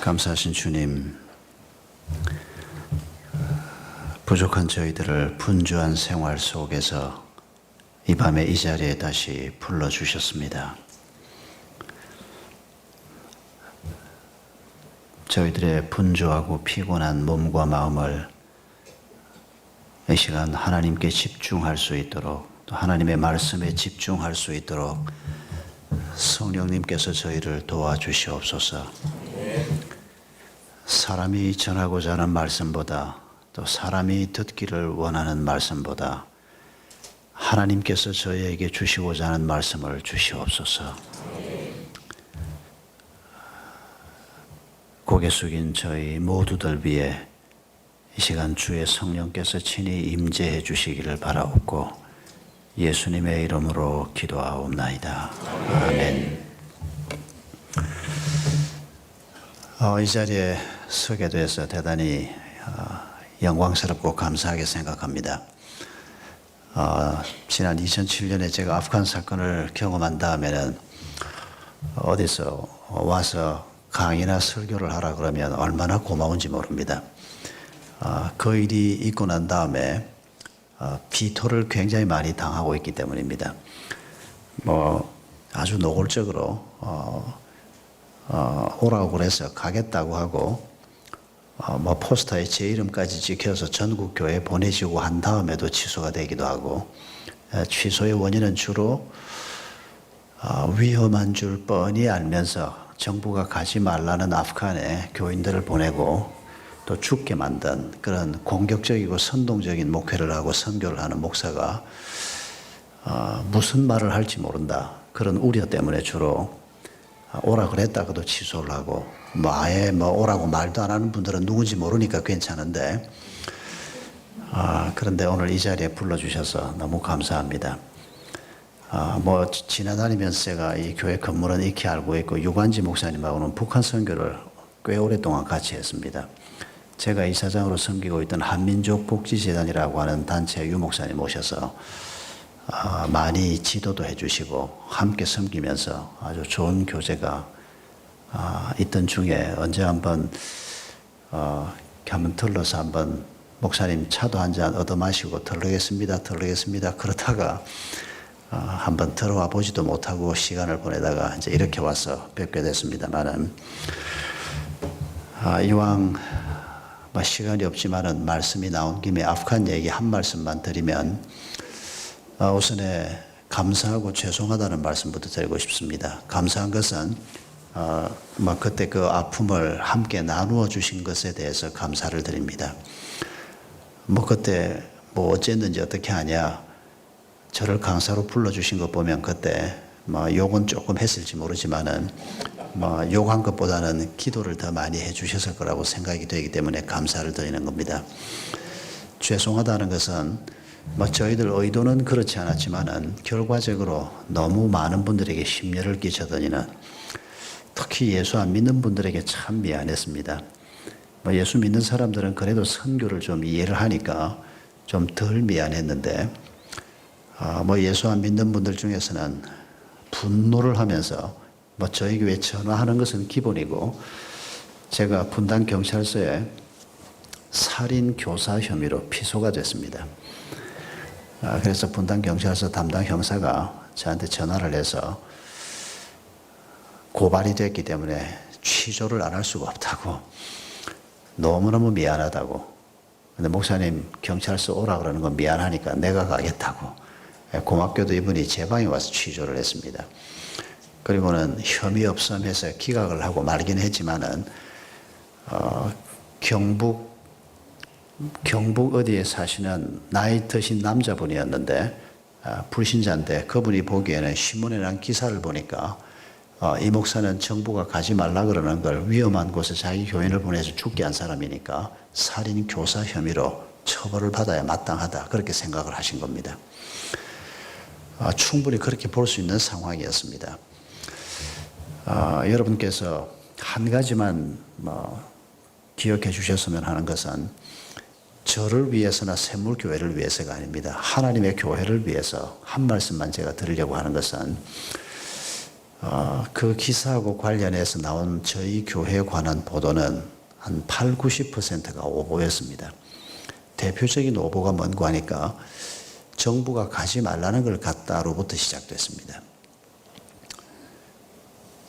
감사하신 주님, 부족한 저희들을 분주한 생활 속에서 이 밤에 이 자리에 다시 불러주셨습니다. 저희들의 분주하고 피곤한 몸과 마음을 이 시간 하나님께 집중할 수 있도록, 또 하나님의 말씀에 집중할 수 있도록 성령님께서 저희를 도와주시옵소서. 사람이 전하고자 하는 말씀보다, 또 사람이 듣기를 원하는 말씀보다 하나님께서 저희에게 주시고자 하는 말씀을 주시옵소서. 고개 숙인 저희 모두들 위해 이 시간 주의 성령께서 친히 임재해 주시기를 바라옵고 예수님의 이름으로 기도하옵나이다. 아멘. 이 자리에 서게 돼서 대단히 영광스럽고 감사하게 생각합니다. 지난 2007년에 제가 아프간 사건을 경험한 다음에는 어디서 와서 강의나 설교를 하라 그러면 얼마나 고마운지 모릅니다. 그 일이 있고 난 다음에 비토를 굉장히 많이 당하고 있기 때문입니다. 아주 노골적으로 오라고 그래서 가겠다고 하고 포스터에 제 이름까지 찍혀서 전국 교회에 보내지고 한 다음에도 취소가 되기도 하고, 취소의 원인은 주로 위험한 줄 뻔히 알면서 정부가 가지 말라는 아프간에 교인들을 보내고 또 죽게 만든 그런 공격적이고 선동적인 목회를 하고 선교를 하는 목사가 무슨 말을 할지 모른다, 그런 우려 때문에 주로 오라 그랬다가도 취소를 하고, 아예 오라고 말도 안 하는 분들은 누군지 모르니까 괜찮은데, 그런데 오늘 이 자리에 불러주셔서 너무 감사합니다. 지나다니면서 제가 이 교회 건물은 익히 알고 있고, 유관지 목사님하고는 북한 선교를 꽤 오랫동안 같이 했습니다. 제가 이사장으로 섬기고 있던 한민족복지재단이라고 하는 단체 유 목사님 오셔서 많이 지도도 해주시고 함께 섬기면서 아주 좋은 교제가 있던 중에 언제 한번 들러서 한번 목사님 차도 한 잔 얻어 마시고 들르겠습니다 그러다가 한번 들어와 보지도 못하고 시간을 보내다가 이제 이렇게 와서 뵙게 됐습니다만은, 이왕 시간이 없지만은 말씀이 나온 김에 아프간 얘기 한 말씀만 드리면, 우선에 감사하고 죄송하다는 말씀부터 드리고 싶습니다. 감사한 것은 그때 그 아픔을 함께 나누어 주신 것에 대해서 감사를 드립니다. 그때 어쨌는지 어떻게 하냐, 저를 강사로 불러주신 것 보면 그때 욕은 조금 했을지 모르지만은 욕한 것보다는 기도를 더 많이 해주셨을 거라고 생각이 되기 때문에 감사를 드리는 겁니다. 죄송하다는 것은 저희들 의도는 그렇지 않았지만은 결과적으로 너무 많은 분들에게 심려를 끼쳐드리는, 특히 예수 안 믿는 분들에게 참 미안했습니다. 예수 믿는 사람들은 그래도 선교를 좀 이해를 하니까 좀 덜 미안했는데, 예수 안 믿는 분들 중에서는 분노를 하면서 저희 교회 전화하는 것은 기본이고, 제가 분당 경찰서에 살인 교사 혐의로 피소가 됐습니다. 그래서 분당 경찰서 담당 형사가 저한테 전화를 해서 고발이 됐기 때문에 취조를 안 할 수가 없다고, 너무너무 미안하다고, 근데 목사님 경찰서 오라 그러는 건 미안하니까 내가 가겠다고, 고맙게도 이분이 제 방에 와서 취조를 했습니다. 그리고는 혐의 없음해서 기각을 하고 말긴 했지만은 경북 어디에 사시는 나이 드신 남자분이었는데, 불신자인데, 그분이 보기에는 신문에 난 기사를 보니까 이 목사는 정부가 가지 말라 그러는 걸 위험한 곳에 자기 교인을 보내서 죽게 한 사람이니까 살인 교사 혐의로 처벌을 받아야 마땅하다, 그렇게 생각을 하신 겁니다. 충분히 그렇게 볼 수 있는 상황이었습니다. 여러분께서 한 가지만 기억해 주셨으면 하는 것은, 저를 위해서나 샘물교회를 위해서가 아닙니다. 하나님의 교회를 위해서 한 말씀만 제가 드리려고 하는 것은, 그 기사하고 관련해서 나온 저희 교회에 관한 보도는 한 8, 90%가 오보였습니다. 대표적인 오보가 뭔고 하니까 정부가 가지 말라는 걸 갔다로부터 시작됐습니다.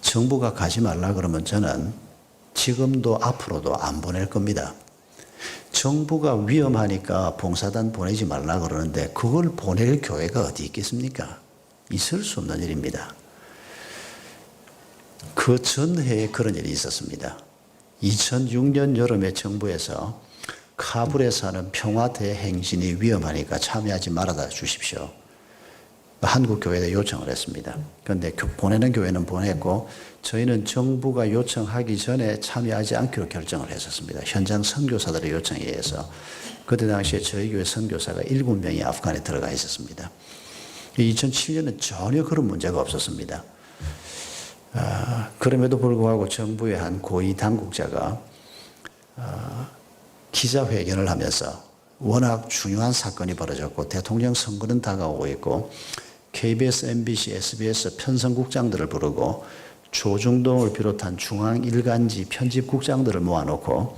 정부가 가지 말라 그러면 저는 지금도 앞으로도 안 보낼 겁니다. 정부가 위험하니까 봉사단 보내지 말라 그러는데 그걸 보낼 교회가 어디 있겠습니까? 있을 수 없는 일입니다. 그 전해에 그런 일이 있었습니다. 2006년 여름에 정부에서 카불에 사는 평화대행진이 위험하니까 참여하지 말아 주십시오. 한국 교회에 요청을 했습니다. 그런데 보내는 교회는 보냈고 저희는 정부가 요청하기 전에 참여하지 않기로 결정을 했었습니다. 현장 선교사들의 요청에 의해서. 그때 당시에 저희 교회 선교사가 7명이 아프간에 들어가 있었습니다. 2007년은 전혀 그런 문제가 없었습니다. 그럼에도 불구하고 정부의 한 고위 당국자가 기자회견을 하면서 워낙 중요한 사건이 벌어졌고 대통령 선거는 다가오고 있고 KBS, MBC, SBS 편성국장들을 부르고 조중동을 비롯한 중앙일간지 편집국장들을 모아놓고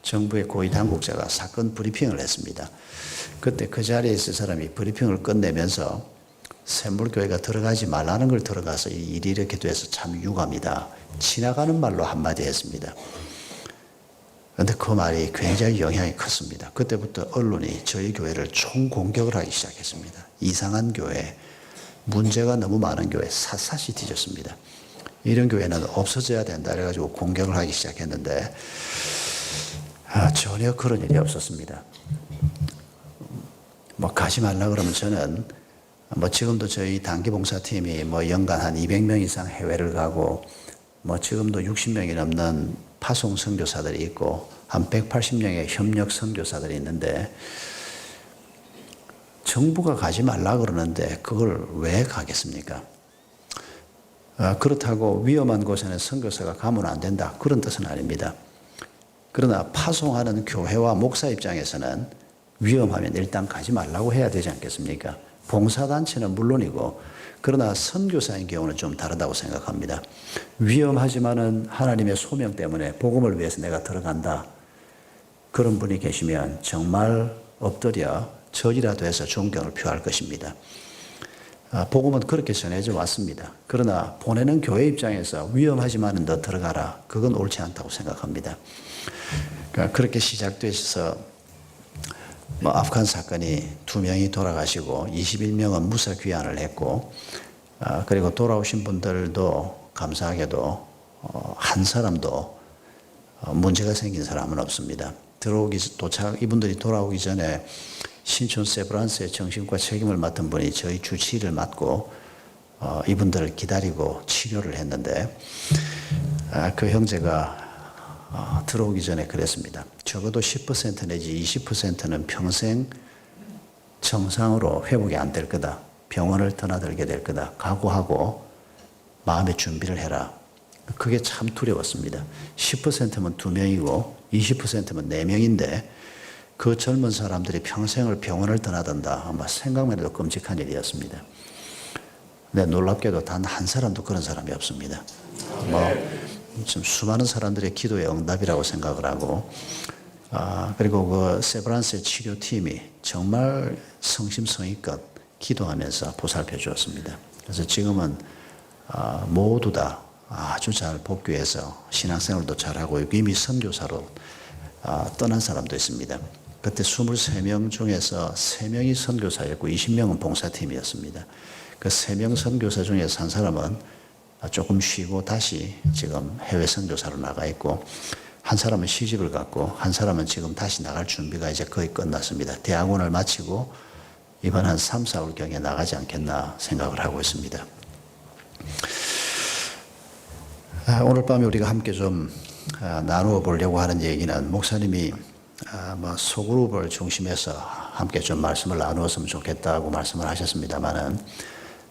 정부의 고위 당국자가 사건 브리핑을 했습니다. 그때 그 자리에 있을 사람이 브리핑을 끝내면서 샘물교회가 들어가지 말라는 걸 들어가서 이 일이 이렇게 돼서 참 유감이다. 지나가는 말로 한마디 했습니다. 그런데 그 말이 굉장히 영향이 컸습니다. 그때부터 언론이 저희 교회를 총공격을 하기 시작했습니다. 이상한 교회, 문제가 너무 많은 교회, 샅샅이 뒤졌습니다. 이런 교회는 없어져야 된다 그래가지고 공격을 하기 시작했는데 전혀 그런 일이 없었습니다. 가지 말라 그러면 저는 지금도 저희 단기봉사팀이 연간 한 200명 이상 해외를 가고 지금도 60명이 넘는 파송 선교사들이 있고 한 180명의 협력 선교사들이 있는데 정부가 가지 말라 그러는데 그걸 왜 가겠습니까? 그렇다고 위험한 곳에는 선교사가 가면 안 된다. 그런 뜻은 아닙니다. 그러나 파송하는 교회와 목사 입장에서는 위험하면 일단 가지 말라고 해야 되지 않겠습니까? 봉사단체는 물론이고 그러나 선교사인 경우는 좀 다르다고 생각합니다. 위험하지만은 하나님의 소명 때문에 복음을 위해서 내가 들어간다. 그런 분이 계시면 정말 엎드려 절이라도 해서 존경을 표할 것입니다. 복음은 그렇게 전해져 왔습니다. 그러나 보내는 교회 입장에서 위험하지만은 너 들어가라. 그건 옳지 않다고 생각합니다. 그러니까 그렇게 시작돼서 아프간 사건이 2명이 돌아가시고 21명은 무사 귀환을 했고 그리고 돌아오신 분들도 감사하게도 한 사람도 문제가 생긴 사람은 없습니다. 이분들이 돌아오기 전에 신촌 세브란스의 정신과 책임을 맡은 분이 저희 주치의를 맡고 이분들을 기다리고 치료를 했는데 그 형제가 들어오기 전에 그랬습니다. 적어도 10% 내지 20%는 평생 정상으로 회복이 안 될 거다. 병원을 드나들게 될 거다. 각오하고 마음의 준비를 해라. 그게 참 두려웠습니다. 10%면 2명이고 20%면 4명인데 그 젊은 사람들이 평생을 병원을 드나든다. 아마 생각만 해도 끔찍한 일이었습니다. 근데 놀랍게도 단 한 사람도 그런 사람이 없습니다. 지금 수많은 사람들의 기도의 응답이라고 생각을 하고 그리고 그 세브란스의 치료팀이 정말 성심성의껏 기도하면서 보살펴 주었습니다. 그래서 지금은 모두 다 아주 잘 복귀해서 신앙생활도 잘하고 이미 선교사로 떠난 사람도 있습니다. 그때 23명 중에서 3명이 선교사였고 20명은 봉사팀이었습니다. 그 3명 선교사 중에서 한 사람은 조금 쉬고 다시 지금 해외 선교사로 나가 있고 한 사람은 시집을 갔고 한 사람은 지금 다시 나갈 준비가 이제 거의 끝났습니다. 대학원을 마치고 이번 한 3, 4월경에 나가지 않겠나 생각을 하고 있습니다. 오늘 밤에 우리가 함께 좀 나누어 보려고 하는 얘기는 목사님이 소그룹을 중심해서 함께 좀 말씀을 나누었으면 좋겠다고 말씀을 하셨습니다만은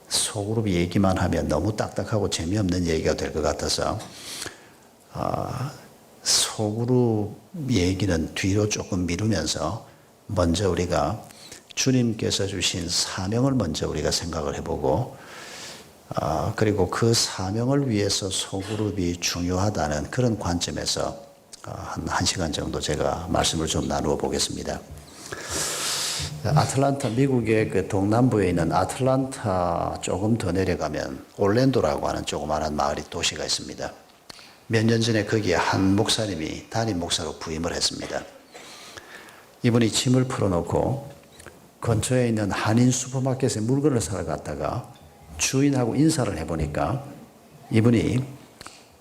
소그룹 얘기만 하면 너무 딱딱하고 재미없는 얘기가 될 것 같아서 소그룹 얘기는 뒤로 조금 미루면서 먼저 우리가 주님께서 주신 사명을 먼저 우리가 생각을 해보고 그리고 그 사명을 위해서 소그룹이 중요하다는 그런 관점에서 한 1시간 정도 제가 말씀을 좀 나누어 보겠습니다. 아틀란타, 미국의 그 동남부에 있는 아틀란타 조금 더 내려가면 올랜도라고 하는 조그마한 마을이 도시가 있습니다. 몇 년 전에 거기에 한 목사님이 담임 목사로 부임을 했습니다. 이분이 짐을 풀어놓고 근처에 있는 한인 슈퍼마켓에 물건을 사러 갔다가 주인하고 인사를 해보니까 이분이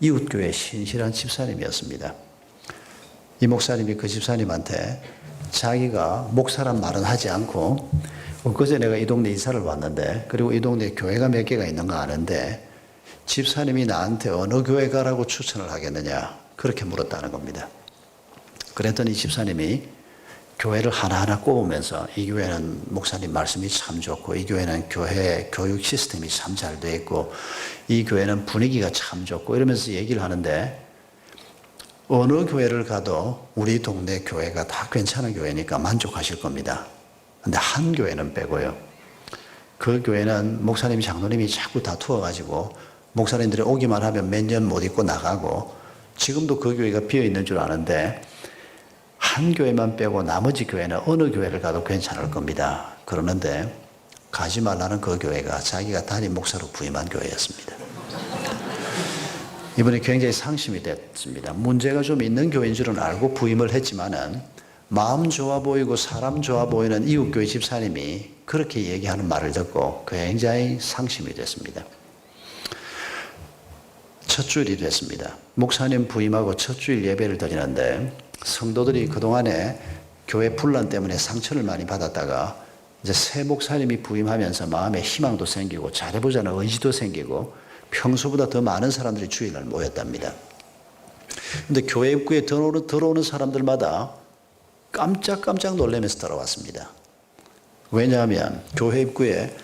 이웃교회 신실한 집사님이었습니다. 이 목사님이 그 집사님한테 자기가 목사란 말은 하지 않고 그제 내가 이 동네 이사를 왔는데 그리고 이 동네에 교회가 몇 개가 있는 거 아는데 집사님이 나한테 어느 교회 가라고 추천을 하겠느냐 그렇게 물었다는 겁니다. 그랬더니 집사님이 교회를 하나하나 꼽으면서 이 교회는 목사님 말씀이 참 좋고 이 교회는 교회 교육 시스템이 참 잘 돼 있고 이 교회는 분위기가 참 좋고 이러면서 얘기를 하는데 어느 교회를 가도 우리 동네 교회가 다 괜찮은 교회니까 만족하실 겁니다. 근데 한 교회는 빼고요. 그 교회는 목사님 장로님이 자꾸 다투어가지고 목사님들이 오기만 하면 몇 년 못 있고 나가고 지금도 그 교회가 비어있는 줄 아는데 한 교회만 빼고 나머지 교회는 어느 교회를 가도 괜찮을 겁니다. 그러는데 가지 말라는 그 교회가 자기가 담임 목사로 부임한 교회였습니다. 이번에 굉장히 상심이 됐습니다. 문제가 좀 있는 교회인 줄은 알고 부임을 했지만은 마음 좋아 보이고 사람 좋아 보이는 이웃교회 집사님이 그렇게 얘기하는 말을 듣고 굉장히 상심이 됐습니다. 첫 주일이 됐습니다. 목사님 부임하고 첫 주일 예배를 드리는데 성도들이 그동안에 교회 분란 때문에 상처를 많이 받았다가 이제 새 목사님이 부임하면서 마음에 희망도 생기고 잘해보자는 의지도 생기고 평소보다 더 많은 사람들이 주일날 모였답니다. 그런데 교회 입구에 들어오는 사람들마다 깜짝깜짝 놀라면서 들어왔습니다. 왜냐하면 교회 입구에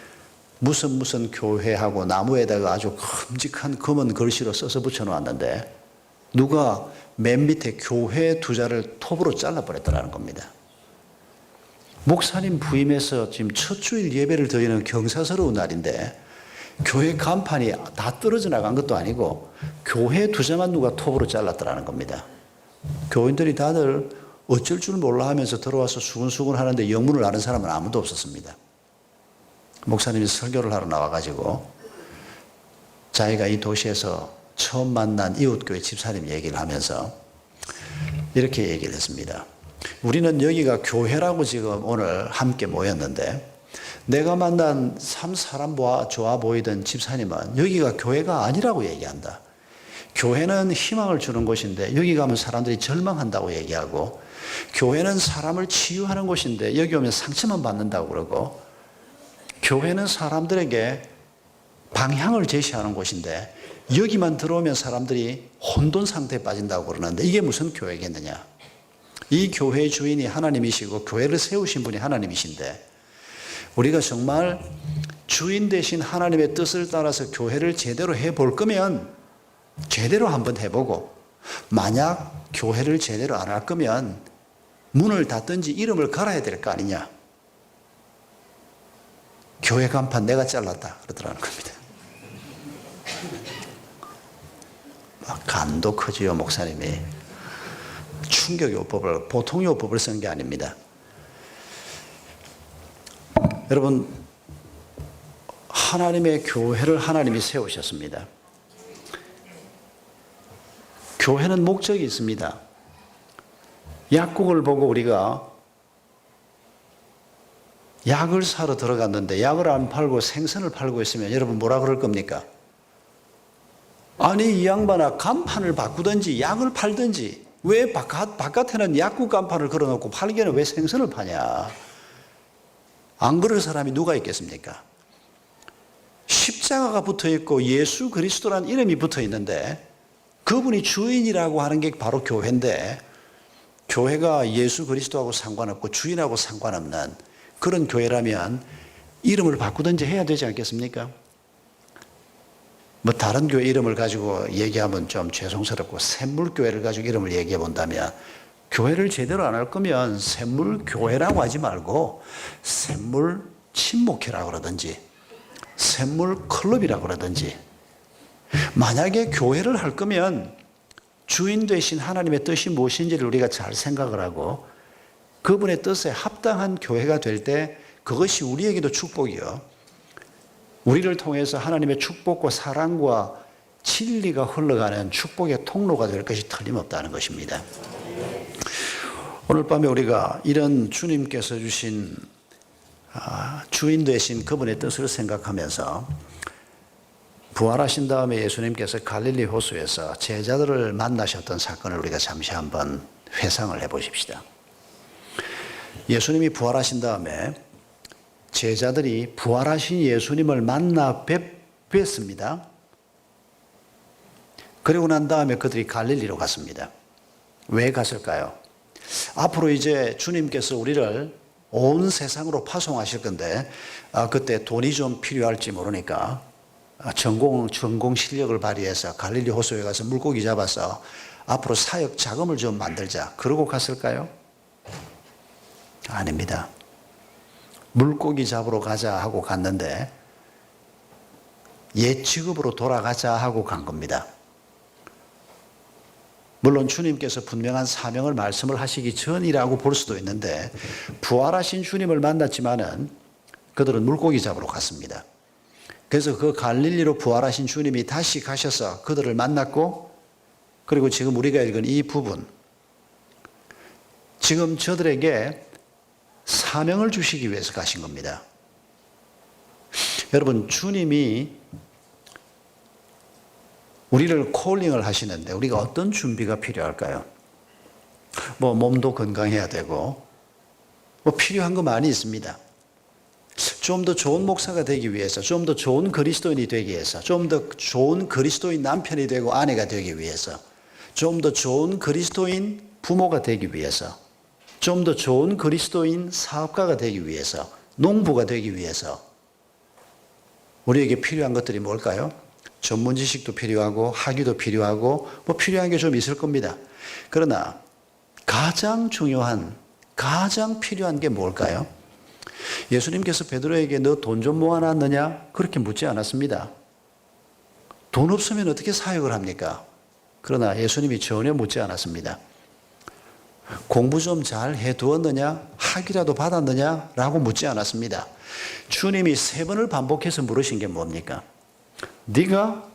무슨 교회하고 나무에다가 아주 큼직한 검은 글씨로 써서 붙여놓았는데 누가 맨 밑에 교회 두 자를 톱으로 잘라버렸다는 겁니다. 목사님 부임해서 지금 첫 주일 예배를 드리는 경사스러운 날인데 교회 간판이 다 떨어져 나간 것도 아니고 교회 두 자만 누가 톱으로 잘랐더라는 겁니다. 교인들이 다들 어쩔 줄 몰라 하면서 들어와서 수근수근 하는데 영문을 아는 사람은 아무도 없었습니다. 목사님이 설교를 하러 나와가지고 자기가 이 도시에서 처음 만난 이웃교회 집사님 얘기를 하면서 이렇게 얘기를 했습니다. 우리는 여기가 교회라고 지금 오늘 함께 모였는데 내가 만난 사람 좋아 보이던 집사님은 여기가 교회가 아니라고 얘기한다. 교회는 희망을 주는 곳인데 여기 가면 사람들이 절망한다고 얘기하고 교회는 사람을 치유하는 곳인데 여기 오면 상처만 받는다고 그러고 교회는 사람들에게 방향을 제시하는 곳인데 여기만 들어오면 사람들이 혼돈 상태에 빠진다고 그러는데 이게 무슨 교회겠느냐. 이 교회의 주인이 하나님이시고 교회를 세우신 분이 하나님이신데 우리가 정말 주인 되신 하나님의 뜻을 따라서 교회를 제대로 해볼 거면 제대로 한번 해보고 만약 교회를 제대로 안 할 거면 문을 닫든지 이름을 갈아야 될 거 아니냐. 교회 간판 내가 잘랐다 그러더라는 겁니다. 간도 크지요. 목사님이 충격요법을 보통 요법을 쓴 게 아닙니다. 여러분 하나님의 교회를 하나님이 세우셨습니다. 교회는 목적이 있습니다. 약국을 보고 우리가 약을 사러 들어갔는데 약을 안 팔고 생선을 팔고 있으면 여러분 뭐라 그럴 겁니까? 아니 이 양반아 간판을 바꾸든지 약을 팔든지 왜 바깥에는 약국 간판을 걸어놓고 팔기에는 왜 생선을 파냐. 안 그럴 사람이 누가 있겠습니까? 십자가가 붙어있고 예수 그리스도라는 이름이 붙어있는데 그분이 주인이라고 하는 게 바로 교회인데 교회가 예수 그리스도하고 상관없고 주인하고 상관없는 그런 교회라면 이름을 바꾸든지 해야 되지 않겠습니까? 뭐 다른 교회 이름을 가지고 얘기하면 좀 죄송스럽고 샘물교회를 가지고 이름을 얘기해 본다면 교회를 제대로 안 할 거면 샘물교회라고 하지 말고 샘물친목회라고 그러든지 샘물 클럽이라고 그러든지, 만약에 교회를 할 거면 주인 되신 하나님의 뜻이 무엇인지를 우리가 잘 생각을 하고 그분의 뜻에 합당한 교회가 될 때 그것이 우리에게도 축복이요, 우리를 통해서 하나님의 축복과 사랑과 진리가 흘러가는 축복의 통로가 될 것이 틀림없다는 것입니다. 오늘 밤에 우리가 이런 주님께서 주신 주인 되신 그분의 뜻을 생각하면서 부활하신 다음에 예수님께서 갈릴리 호수에서 제자들을 만나셨던 사건을 우리가 잠시 한번 회상을 해보십시다. 예수님이 부활하신 다음에 제자들이 부활하신 예수님을 만나 뵙습니다. 그리고 난 다음에 그들이 갈릴리로 갔습니다. 왜 갔을까요? 앞으로 이제 주님께서 우리를 온 세상으로 파송하실 건데 그때 돈이 좀 필요할지 모르니까 전공 실력을 발휘해서 갈릴리 호수에 가서 물고기 잡아서 앞으로 사역 자금을 좀 만들자, 그러고 갔을까요? 아닙니다. 물고기 잡으러 가자 하고 갔는데 옛 직업으로 돌아가자 하고 간 겁니다. 물론 주님께서 분명한 사명을 말씀을 하시기 전이라고 볼 수도 있는데 부활하신 주님을 만났지만은 그들은 물고기 잡으러 갔습니다. 그래서 그 갈릴리로 부활하신 주님이 다시 가셔서 그들을 만났고, 그리고 지금 우리가 읽은 이 부분, 지금 저들에게 사명을 주시기 위해서 가신 겁니다. 여러분, 주님이 우리를 콜링을 하시는데 우리가 어떤 준비가 필요할까요? 몸도 건강해야 되고 필요한 거 많이 있습니다. 좀 더 좋은 목사가 되기 위해서, 좀 더 좋은 그리스도인이 되기 위해서, 좀 더 좋은 그리스도인 남편이 되고 아내가 되기 위해서, 좀 더 좋은 그리스도인 부모가 되기 위해서, 좀 더 좋은 그리스도인 사업가가 되기 위해서, 농부가 되기 위해서 우리에게 필요한 것들이 뭘까요? 전문 지식도 필요하고 학위도 필요하고 필요한 게 좀 있을 겁니다. 그러나 가장 중요한, 가장 필요한 게 뭘까요? 예수님께서 베드로에게 너 돈 좀 모아놨느냐? 그렇게 묻지 않았습니다. 돈 없으면 어떻게 사역을 합니까? 그러나 예수님이 전혀 묻지 않았습니다. 공부 좀 잘 해두었느냐? 학위라도 받았느냐? 라고 묻지 않았습니다. 주님이 3번을 반복해서 물으신 게 뭡니까? 네가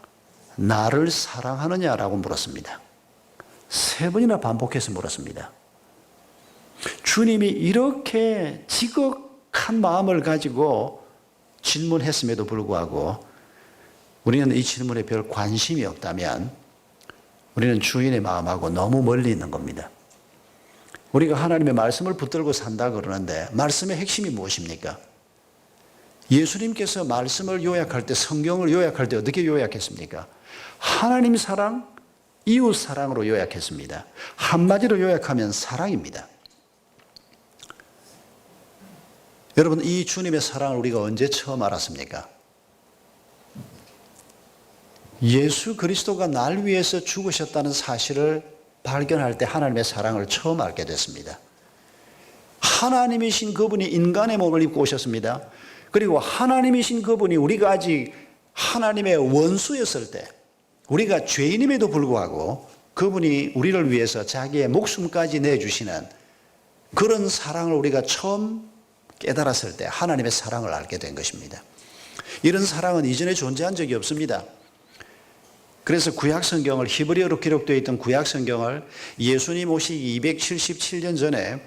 나를 사랑하느냐라고 물었습니다. 3번이나 반복해서 물었습니다. 주님이 이렇게 지극한 마음을 가지고 질문했음에도 불구하고 우리는 이 질문에 별 관심이 없다면 우리는 주인의 마음하고 너무 멀리 있는 겁니다. 우리가 하나님의 말씀을 붙들고 산다 그러는데 말씀의 핵심이 무엇입니까? 예수님께서 말씀을 요약할 때, 성경을 요약할 때 어떻게 요약했습니까? 하나님 사랑, 이웃 사랑으로 요약했습니다. 한마디로 요약하면 사랑입니다. 여러분, 이 주님의 사랑을 우리가 언제 처음 알았습니까? 예수 그리스도가 날 위해서 죽으셨다는 사실을 발견할 때 하나님의 사랑을 처음 알게 됐습니다. 하나님이신 그분이 인간의 몸을 입고 오셨습니다. 그리고 하나님이신 그분이 우리가 아직 하나님의 원수였을 때, 우리가 죄인임에도 불구하고 그분이 우리를 위해서 자기의 목숨까지 내주시는 그런 사랑을 우리가 처음 깨달았을 때 하나님의 사랑을 알게 된 것입니다. 이런 사랑은 이전에 존재한 적이 없습니다. 그래서 구약성경을, 히브리어로 기록되어 있던 구약성경을 예수님 오시기 277년 전에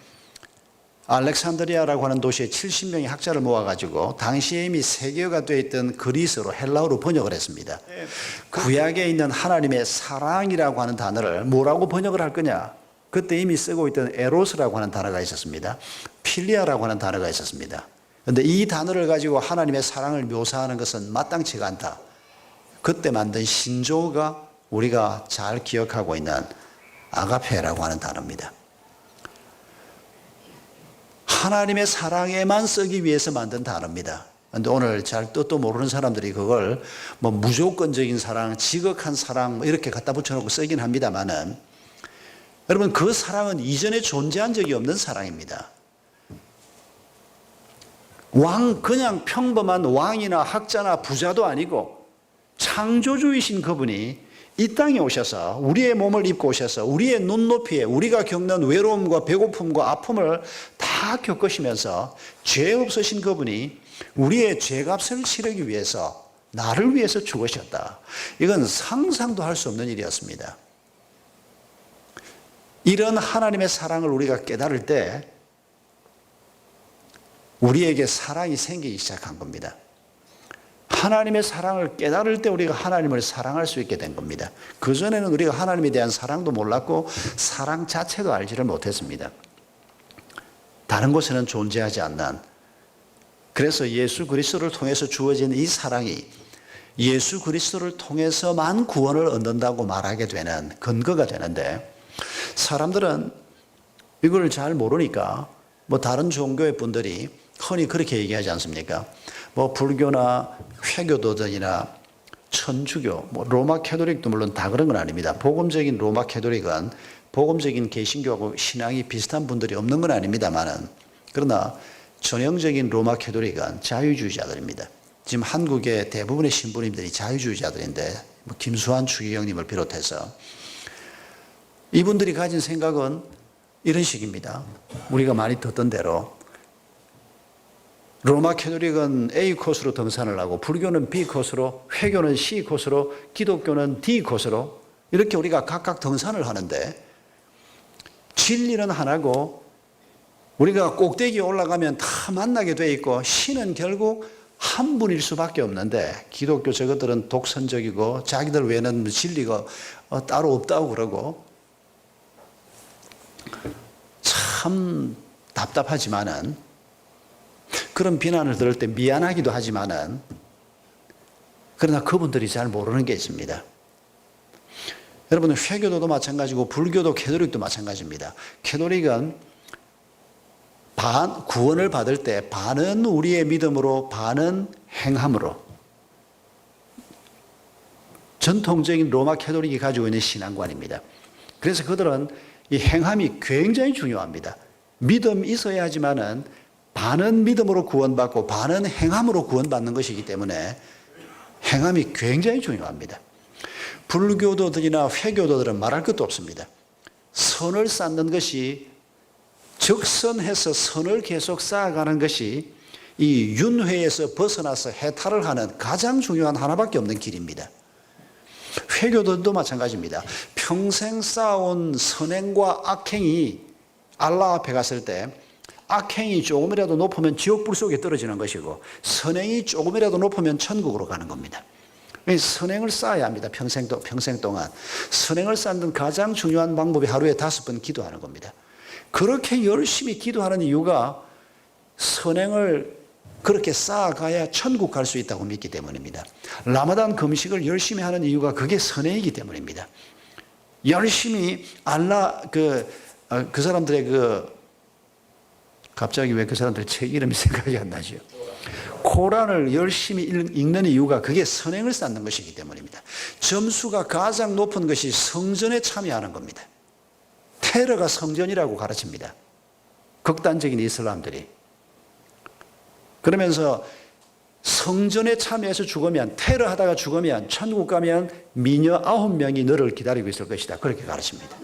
알렉산드리아라고 하는 도시에 70명의 학자를 모아가지고 당시에 이미 세계화가 되어 있던 그리스로, 헬라어로 번역을 했습니다. 구약에 있는 하나님의 사랑이라고 하는 단어를 뭐라고 번역을 할 거냐? 그때 이미 쓰고 있던 에로스라고 하는 단어가 있었습니다. 필리아라고 하는 단어가 있었습니다. 그런데 이 단어를 가지고 하나님의 사랑을 묘사하는 것은 마땅치가 않다. 그때 만든 신조어가 우리가 잘 기억하고 있는 아가페라고 하는 단어입니다. 하나님의 사랑에만 쓰기 위해서 만든 단어입니다. 그런데 오늘 잘 뜻도 모르는 사람들이 그걸 무조건적인 사랑, 지극한 사랑 이렇게 갖다 붙여놓고 쓰긴 합니다만은, 여러분, 그 사랑은 이전에 존재한 적이 없는 사랑입니다. 그냥 평범한 왕이나 학자나 부자도 아니고 창조주이신 그분이 이 땅에 오셔서 우리의 몸을 입고 오셔서 우리의 눈높이에 우리가 겪는 외로움과 배고픔과 아픔을 다 겪으시면서 죄 없으신 그분이 우리의 죄값을 치르기 위해서 나를 위해서 죽으셨다. 이건 상상도 할 수 없는 일이었습니다. 이런 하나님의 사랑을 우리가 깨달을 때 우리에게 사랑이 생기기 시작한 겁니다. 하나님의 사랑을 깨달을 때 우리가 하나님을 사랑할 수 있게 된 겁니다. 그전에는 우리가 하나님에 대한 사랑도 몰랐고 사랑 자체도 알지를 못했습니다. 다른 곳에는 존재하지 않는, 그래서 예수 그리스도를 통해서 주어진 이 사랑이 예수 그리스도를 통해서만 구원을 얻는다고 말하게 되는 근거가 되는데, 사람들은 이걸 잘 모르니까 다른 종교의 분들이 흔히 그렇게 얘기하지 않습니까? 불교나 회교도전이나 천주교, 로마 캐토릭도 물론 다 그런 건 아닙니다. 복음적인 로마 캐토릭은 복음적인 개신교하고 신앙이 비슷한 분들이 없는 건 아닙니다만은, 그러나 전형적인 로마 캐토릭은 자유주의자들입니다. 지금 한국의 대부분의 신부님들이 자유주의자들인데, 김수환 추기경님을 비롯해서 이분들이 가진 생각은 이런 식입니다. 우리가 많이 듣던 대로 로마 캐토릭은 A 코스로 등산을 하고, 불교는 B 코스로, 회교는 C 코스로, 기독교는 D 코스로, 이렇게 우리가 각각 등산을 하는데 진리는 하나고 우리가 꼭대기에 올라가면 다 만나게 돼 있고 신은 결국 한 분일 수밖에 없는데, 기독교 저것들은 독선적이고 자기들 외에는 진리가 따로 없다고 그러고 참 답답하지만은, 그런 비난을 들을 때 미안하기도 하지만은, 그러나 그분들이 잘 모르는 게 있습니다. 여러분, 회교도도 마찬가지고 불교도 캐토릭도 마찬가지입니다. 캐토릭은 구원을 받을 때 반은 우리의 믿음으로 반은 행함으로, 전통적인 로마 캐토릭이 가지고 있는 신앙관입니다. 그래서 그들은 이 행함이 굉장히 중요합니다. 믿음이 있어야 하지만은 반은 믿음으로 구원받고 반은 행함으로 구원받는 것이기 때문에 행함이 굉장히 중요합니다. 불교도들이나 회교도들은 말할 것도 없습니다. 선을 쌓는 것이, 적선해서 선을 계속 쌓아가는 것이 이 윤회에서 벗어나서 해탈을 하는 가장 중요한 하나밖에 없는 길입니다. 회교도도 마찬가지입니다. 평생 쌓아온 선행과 악행이 알라 앞에 갔을 때 악행이 조금이라도 높으면 지옥불 속에 떨어지는 것이고, 선행이 조금이라도 높으면 천국으로 가는 겁니다. 선행을 쌓아야 합니다. 평생 동안. 선행을 쌓는 가장 중요한 방법이 하루에 5번 기도하는 겁니다. 그렇게 열심히 기도하는 이유가 선행을 그렇게 쌓아가야 천국 갈 수 있다고 믿기 때문입니다. 라마단 금식을 열심히 하는 이유가 그게 선행이기 때문입니다. 열심히 그 사람들의 갑자기 왜 그 사람들 책 이름이 생각이 안 나죠? 코란을 열심히 읽는 이유가 그게 선행을 쌓는 것이기 때문입니다. 점수가 가장 높은 것이 성전에 참여하는 겁니다. 테러가 성전이라고 가르칩니다. 극단적인 이슬람들이. 그러면서 성전에 참여해서 죽으면, 테러하다가 죽으면 천국 가면 미녀 9명이 너를 기다리고 있을 것이다. 그렇게 가르칩니다.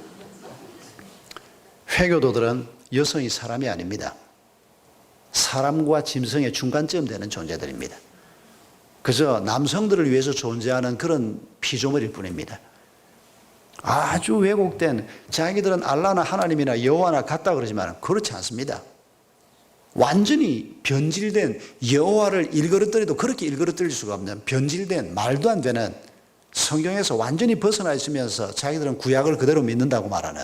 회교도들은 여성이 사람이 아닙니다. 사람과 짐승의 중간쯤 되는 존재들입니다. 그저 남성들을 위해서 존재하는 그런 피조물일 뿐입니다. 아주 왜곡된, 자기들은 알라나 하나님이나 여호와나 같다 그러지만 그렇지 않습니다. 완전히 변질된, 여호와를 일그러뜨려도 그렇게 일그러뜨릴 수가 없는 변질된, 말도 안 되는, 성경에서 완전히 벗어나 있으면서 자기들은 구약을 그대로 믿는다고 말하는.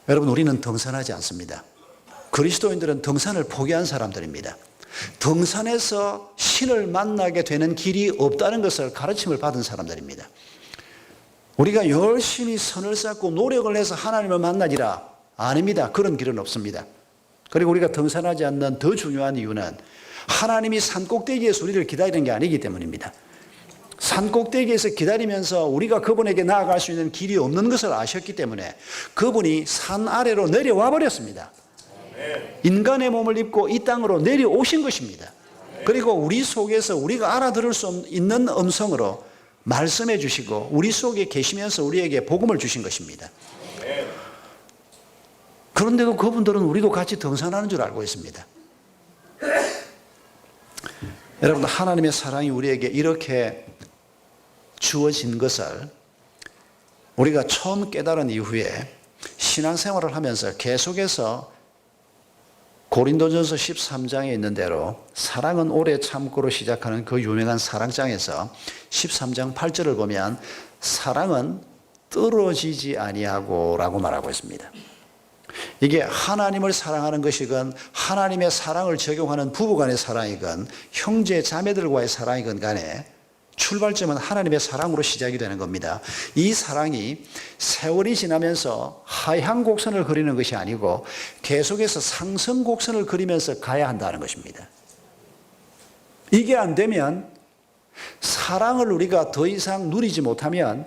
여러분, 우리는 등산하지 않습니다. 그리스도인들은 등산을 포기한 사람들입니다. 등산에서 신을 만나게 되는 길이 없다는 것을 가르침을 받은 사람들입니다. 우리가 열심히 선을 쌓고 노력을 해서 하나님을 만나리라, 아닙니다. 그런 길은 없습니다. 그리고 우리가 등산하지 않는 더 중요한 이유는 하나님이 산꼭대기에서 우리를 기다리는 게 아니기 때문입니다. 산꼭대기에서 기다리면서 우리가 그분에게 나아갈 수 있는 길이 없는 것을 아셨기 때문에 그분이 산 아래로 내려와 버렸습니다. 인간의 몸을 입고 이 땅으로 내려오신 것입니다. 그리고 우리 속에서 우리가 알아들을 수 있는 음성으로 말씀해 주시고 우리 속에 계시면서 우리에게 복음을 주신 것입니다. 그런데도 그분들은 우리도 같이 등산하는 줄 알고 있습니다. 여러분, 하나님의 사랑이 우리에게 이렇게 주어진 것을 우리가 처음 깨달은 이후에 신앙생활을 하면서 계속해서 고린도전서 13장에 있는 대로 사랑은 오래 참고로 시작하는 그 유명한 사랑장에서 13장 8절을 보면 사랑은 떨어지지 아니하고 라고 말하고 있습니다. 이게 하나님을 사랑하는 것이건 하나님의 사랑을 적용하는 부부간의 사랑이건 형제 자매들과의 사랑이건 간에 출발점은 하나님의 사랑으로 시작이 되는 겁니다. 이 사랑이 세월이 지나면서 하향 곡선을 그리는 것이 아니고 계속해서 상승 곡선을 그리면서 가야 한다는 것입니다. 이게 안 되면 사랑을 우리가 더 이상 누리지 못하면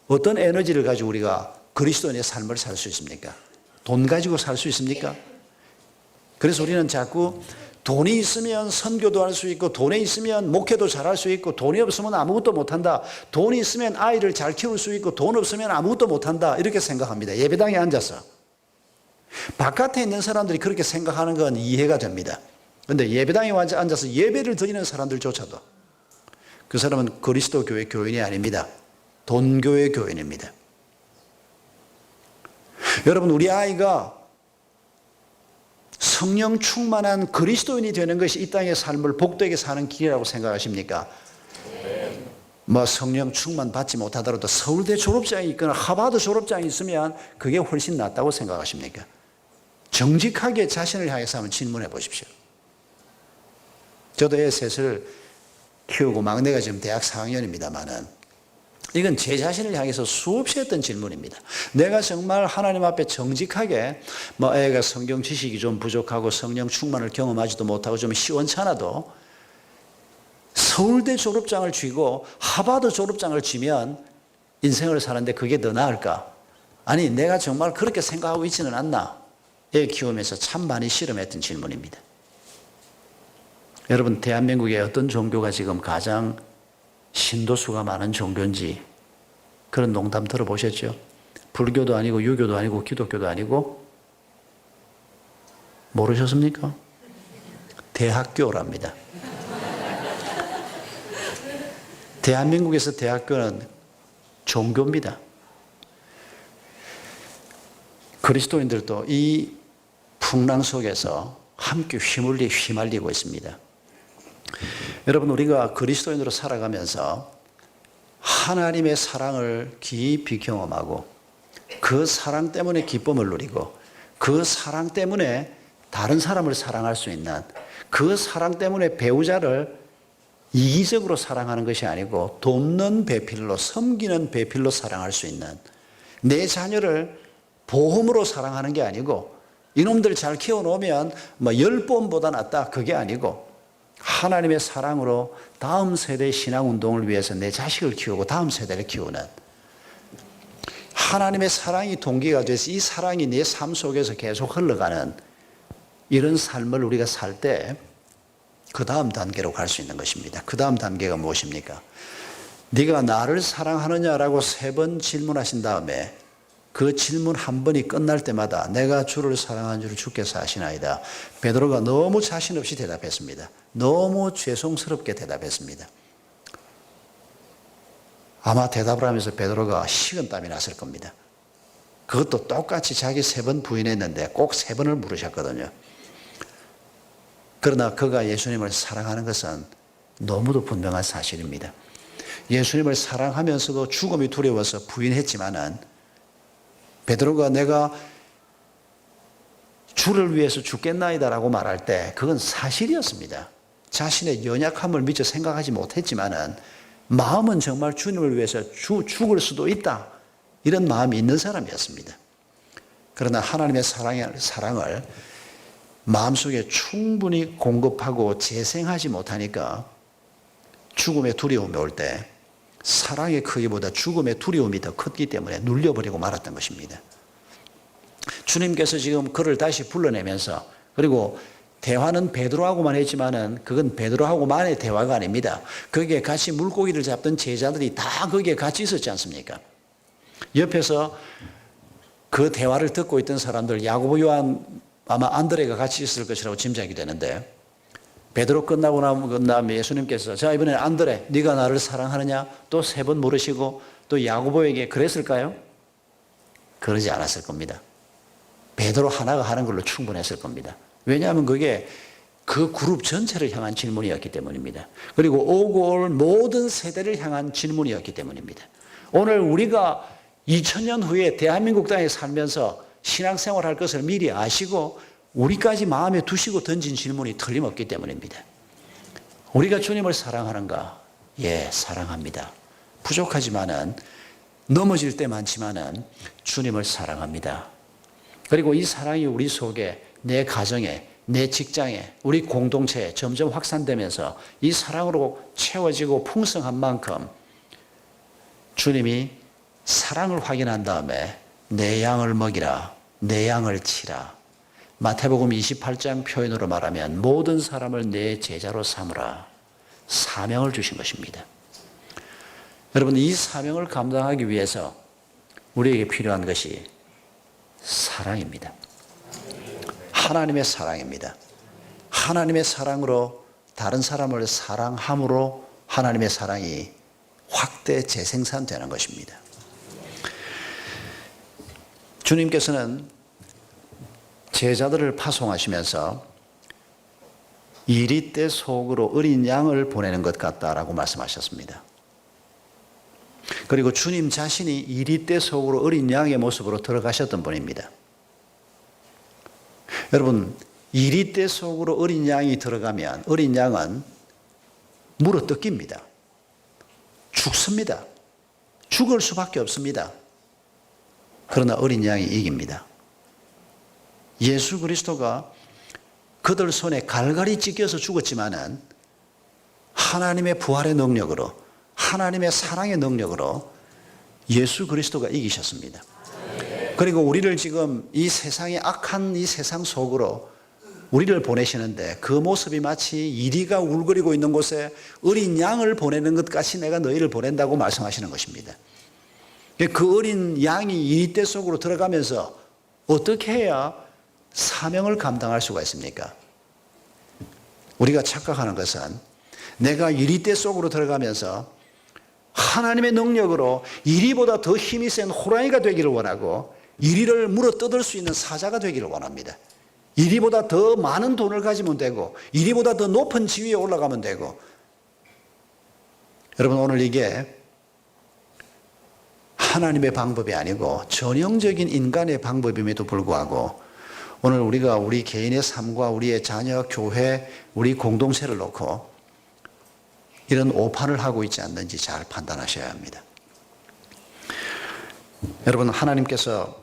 어떤 에너지를 가지고 우리가 그리스도인의 삶을 살 수 있습니까? 돈 가지고 살 수 있습니까? 그래서 우리는 자꾸 돈이 있으면 선교도 할 수 있고 돈이 있으면 목회도 잘할 수 있고 돈이 없으면 아무것도 못한다. 돈이 있으면 아이를 잘 키울 수 있고 돈 없으면 아무것도 못한다. 이렇게 생각합니다. 예배당에 앉아서. 바깥에 있는 사람들이 그렇게 생각하는 건 이해가 됩니다. 그런데 예배당에 앉아서 예배를 드리는 사람들조차도 그 사람은 그리스도 교회 교인이 아닙니다. 돈교회 교인입니다. 여러분, 우리 아이가 성령 충만한 그리스도인이 되는 것이 이 땅의 삶을 복되게 사는 길이라고 생각하십니까? 뭐 성령 충만 받지 못하더라도 서울대 졸업장이 있거나 하버드 졸업장이 있으면 그게 훨씬 낫다고 생각하십니까? 정직하게 자신을 향해서 한번 질문해 보십시오. 저도 애 셋을 키우고 막내가 지금 대학 4학년입니다만은 이건 제 자신을 향해서 수없이 했던 질문입니다. 내가 정말 하나님 앞에 정직하게 뭐 애가 성경 지식이 좀 부족하고 성령 충만을 경험하지도 못하고 좀 시원찮아도 서울대 졸업장을 쥐고 하버드 졸업장을 쥐면 인생을 사는데 그게 더 나을까? 아니, 내가 정말 그렇게 생각하고 있지는 않나? 애 키우면서 참 많이 실험했던 질문입니다. 여러분, 대한민국의 어떤 종교가 지금 가장 신도수가 많은 종교인지 그런 농담 들어보셨죠? 불교도 아니고 유교도 아니고 기독교도 아니고 모르셨습니까? 대학교랍니다. 대한민국에서 대학교는 종교입니다. 그리스도인들도 이 풍랑 속에서 함께 휘말리고 있습니다. 여러분, 우리가 그리스도인으로 살아가면서 하나님의 사랑을 깊이 경험하고 그 사랑 때문에 기쁨을 누리고 그 사랑 때문에 다른 사람을 사랑할 수 있는 그 사랑 때문에 배우자를 이기적으로 사랑하는 것이 아니고 돕는 배필로 섬기는 배필로 사랑할 수 있는 내 자녀를 보험으로 사랑하는 게 아니고 이놈들 잘 키워놓으면 뭐 10번보다 낫다 그게 아니고 하나님의 사랑으로 다음 세대의 신앙운동을 위해서 내 자식을 키우고 다음 세대를 키우는 하나님의 사랑이 동기가 돼서 이 사랑이 내 삶 속에서 계속 흘러가는 이런 삶을 우리가 살 때 그 다음 단계로 갈 수 있는 것입니다. 그 다음 단계가 무엇입니까? 네가 나를 사랑하느냐라고 3번 질문하신 다음에 그 질문 한 번이 끝날 때마다 내가 주를 사랑하는 줄 주께서 아시나이다. 베드로가 너무 자신 없이 대답했습니다. 너무 죄송스럽게 대답했습니다. 아마 대답을 하면서 베드로가 식은땀이 났을 겁니다. 그것도 똑같이 자기 3번 부인했는데 꼭 3번을 물으셨거든요. 그러나 그가 예수님을 사랑하는 것은 너무도 분명한 사실입니다. 예수님을 사랑하면서도 죽음이 두려워서 부인했지만은 베드로가 내가 주를 위해서 죽겠나이다라고 말할 때 그건 사실이었습니다. 자신의 연약함을 미처 생각하지 못했지만은 마음은 정말 주님을 위해서 죽을 수도 있다. 이런 마음이 있는 사람이었습니다. 그러나 하나님의 사랑을 마음속에 충분히 공급하고 재생하지 못하니까 죽음의 두려움이 올 때 사랑의 크기보다 죽음의 두려움이 더 컸기 때문에 눌려버리고 말았던 것입니다. 주님께서 지금 그를 다시 불러내면서, 그리고 대화는 베드로하고만 했지만은 그건 베드로하고만의 대화가 아닙니다. 거기에 같이 물고기를 잡던 제자들이 다 거기에 같이 있었지 않습니까? 옆에서 그 대화를 듣고 있던 사람들, 야고보, 요한, 아마 안드레가 같이 있을 것이라고 짐작이 되는데, 베드로 끝나고 난 다음에 예수님께서 자, 이번에 안드레, 네가 나를 사랑하느냐? 또 3번 물으시고 또 야고보에게 그랬을까요? 그러지 않았을 겁니다. 베드로 하나가 하는 걸로 충분했을 겁니다. 왜냐하면 그게 그 그룹 전체를 향한 질문이었기 때문입니다. 그리고 오고 올 모든 세대를 향한 질문이었기 때문입니다. 오늘 우리가 2000년 후에 대한민국 땅에 살면서 신앙생활 할 것을 미리 아시고 우리까지 마음에 두시고 던진 질문이 틀림없기 때문입니다. 우리가 주님을 사랑하는가? 예, 사랑합니다. 부족하지만은, 넘어질 때 많지만은 주님을 사랑합니다. 그리고 이 사랑이 우리 속에, 내 가정에, 내 직장에, 우리 공동체에 점점 확산되면서 이 사랑으로 채워지고 풍성한 만큼 주님이 사랑을 확인한 다음에 내 양을 먹이라, 내 양을 치라. 마태복음 28장 표현으로 말하면 모든 사람을 내 제자로 삼으라. 사명을 주신 것입니다. 여러분, 이 사명을 감당하기 위해서 우리에게 필요한 것이 사랑입니다. 하나님의 사랑입니다. 하나님의 사랑으로 다른 사람을 사랑함으로 하나님의 사랑이 확대 재생산되는 것입니다. 주님께서는 제자들을 파송하시면서 이리떼 속으로 어린 양을 보내는 것 같다라고 말씀하셨습니다. 그리고 주님 자신이 이리떼 속으로 어린 양의 모습으로 들어가셨던 분입니다. 여러분, 이리떼 속으로 어린 양이 들어가면 어린 양은 물어 뜯깁니다. 죽습니다. 죽을 수밖에 없습니다. 그러나 어린 양이 이깁니다. 예수 그리스도가 그들 손에 갈갈이 찢겨서 죽었지만은 하나님의 부활의 능력으로, 하나님의 사랑의 능력으로 예수 그리스도가 이기셨습니다. 그리고 우리를 지금 이 세상의 악한 이 세상 속으로 우리를 보내시는데 그 모습이 마치 이리가 울거리고 있는 곳에 어린 양을 보내는 것 같이 내가 너희를 보낸다고 말씀하시는 것입니다. 그 어린 양이 이리떼 속으로 들어가면서 어떻게 해야 사명을 감당할 수가 있습니까? 우리가 착각하는 것은 내가 이리떼 속으로 들어가면서 하나님의 능력으로 이리보다 더 힘이 센 호랑이가 되기를 원하고 이리를 물어 뜯을 수 있는 사자가 되기를 원합니다. 이리보다 더 많은 돈을 가지면 되고 이리보다 더 높은 지위에 올라가면 되고, 여러분, 오늘 이게 하나님의 방법이 아니고 전형적인 인간의 방법임에도 불구하고 오늘 우리가 우리 개인의 삶과 우리의 자녀, 교회, 우리 공동체를 놓고 이런 오판을 하고 있지 않는지 잘 판단하셔야 합니다. 여러분, 하나님께서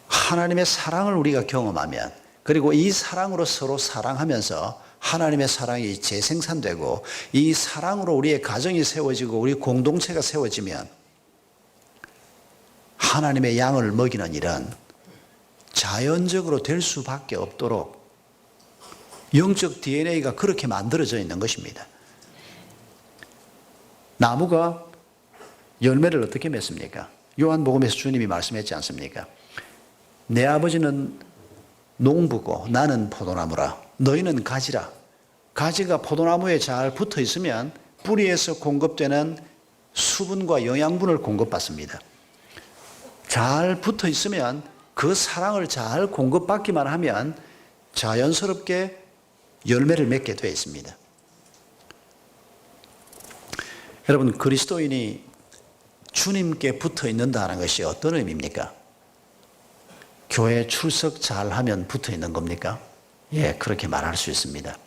하나님의 사랑을 우리가 경험하면, 그리고 이 사랑으로 서로 사랑하면서 하나님의 사랑이 재생산되고 이 사랑으로 우리의 가정이 세워지고 우리 공동체가 세워지면 하나님의 양을 먹이는 일은 자연적으로 될 수밖에 없도록 영적 DNA가 그렇게 만들어져 있는 것입니다. 나무가 열매를 어떻게 맺습니까? 요한복음에서 주님이 말씀했지 않습니까? 내 아버지는 농부고 나는 포도나무라. 너희는 가지라. 가지가 포도나무에 잘 붙어 있으면 뿌리에서 공급되는 수분과 영양분을 공급받습니다. 잘 붙어 있으면 그 사랑을 잘 공급받기만 하면 자연스럽게 열매를 맺게 되어 있습니다. 여러분, 그리스도인이 주님께 붙어 있는다는 것이 어떤 의미입니까? 교회 출석 잘하면 붙어 있는 겁니까? 예, 그렇게 말할 수 있습니다.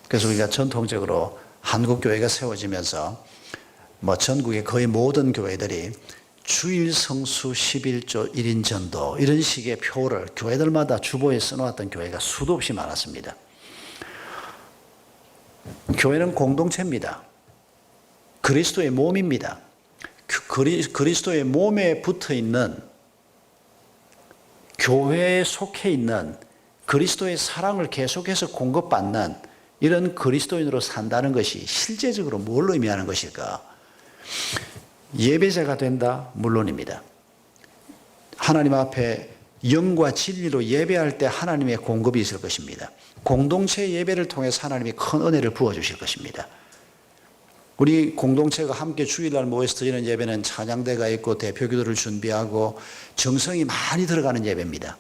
그래서 우리가 전통적으로 한국 교회가 세워지면서 전국의 거의 모든 교회들이 주일 성수 11조 1인 전도 이런 식의 표를 교회들마다 주보에 써놓았던 교회가 수도 없이 많았습니다. 교회는 공동체입니다. 그리스도의 몸입니다. 그리스도의 몸에 붙어 있는, 교회에 속해 있는, 그리스도의 사랑을 계속해서 공급받는 이런 그리스도인으로 산다는 것이 실제적으로 뭘 의미하는 것일까? 예배자가 된다? 물론입니다. 하나님 앞에 영과 진리로 예배할 때 하나님의 공급이 있을 것입니다. 공동체 예배를 통해서 하나님이 큰 은혜를 부어주실 것입니다. 우리 공동체가 함께 주일날 모여서 드리는 예배는 찬양대가 있고 대표기도를 준비하고 정성이 많이 들어가는 예배입니다.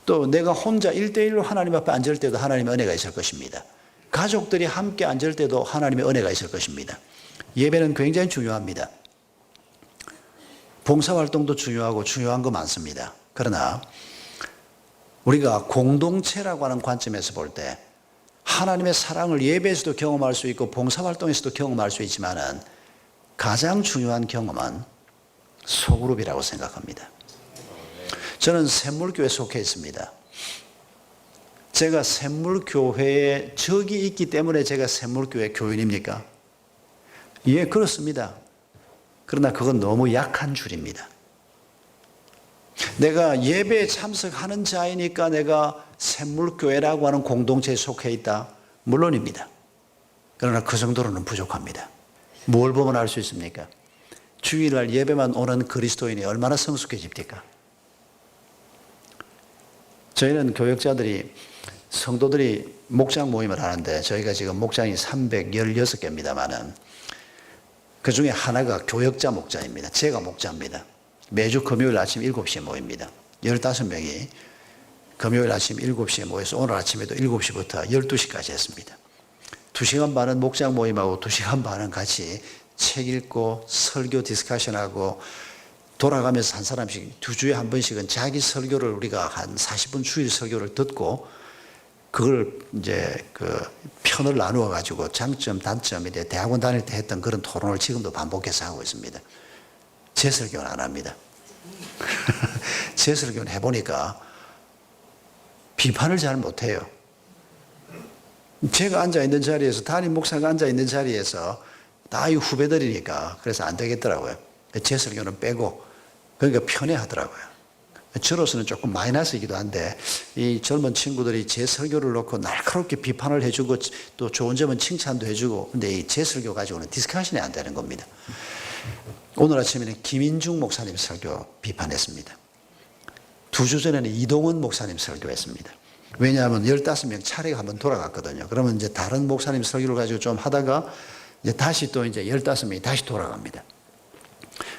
또 내가 혼자 1대1로 하나님 앞에 앉을 때도 하나님의 은혜가 있을 것입니다. 가족들이 함께 앉을 때도 하나님의 은혜가 있을 것입니다. 예배는 굉장히 중요합니다. 봉사활동도 중요하고 중요한 거 많습니다. 그러나 우리가 공동체라고 하는 관점에서 볼 때 하나님의 사랑을 예배에서도 경험할 수 있고 봉사활동에서도 경험할 수 있지만은 가장 중요한 경험은 소그룹이라고 생각합니다. 저는 샘물교회에 속해 있습니다. 제가 샘물교회에 적이 있기 때문에 제가 샘물교회 교인입니까? 예, 그렇습니다. 그러나 그건 너무 약한 줄입니다. 내가 예배에 참석하는 자이니까 내가 샘물교회라고 하는 공동체에 속해 있다? 물론입니다. 그러나 그 정도로는 부족합니다. 뭘 보면 알 수 있습니까? 주일날 예배만 오는 그리스도인이 얼마나 성숙해집니까? 저희는 교역자들이, 성도들이 목장 모임을 하는데 저희가 지금 목장이 316개입니다만은 그 중에 하나가 교역자 목장입니다. 제가 목자입니다. 매주 금요일 아침 7시에 모입니다. 15명이 금요일 아침 7시에 모여서 오늘 아침에도 7시부터 12시까지 했습니다. 2시간 반은 목장 모임하고 2시간 반은 같이 책 읽고 설교 디스커션하고 돌아가면서 한 사람씩 2주에 한 번씩은 자기 설교를 우리가 한 40분 주일 설교를 듣고 그걸 이제 그 편을 나누어 가지고 장점, 단점, 이제 대학원 다닐 때 했던 그런 토론을 지금도 반복해서 하고 있습니다. 제 설교는 안 합니다. 제 설교는 해보니까 비판을 잘 못해요. 제가 앉아있는 자리에서, 담임 목사가 앉아있는 자리에서 다 이 후배들이니까 그래서 안 되겠더라고요. 제 설교는 빼고, 그러니까 편해하더라고요. 저로서는 조금 마이너스이기도 한데 이 젊은 친구들이 제 설교를 놓고 날카롭게 비판을 해주고 또 좋은 점은 칭찬도 해주고, 근데 이 제 설교 가지고는 디스커션이 안 되는 겁니다. 오늘 아침에는 김인중 목사님 설교 비판했습니다. 2주 전에는 이동훈 목사님 설교했습니다. 왜냐하면 15명 차례가 한번 돌아갔거든요. 그러면 이제 다른 목사님 설교를 가지고 좀 하다가 이제 다시 또 이제 15명이 다시 돌아갑니다.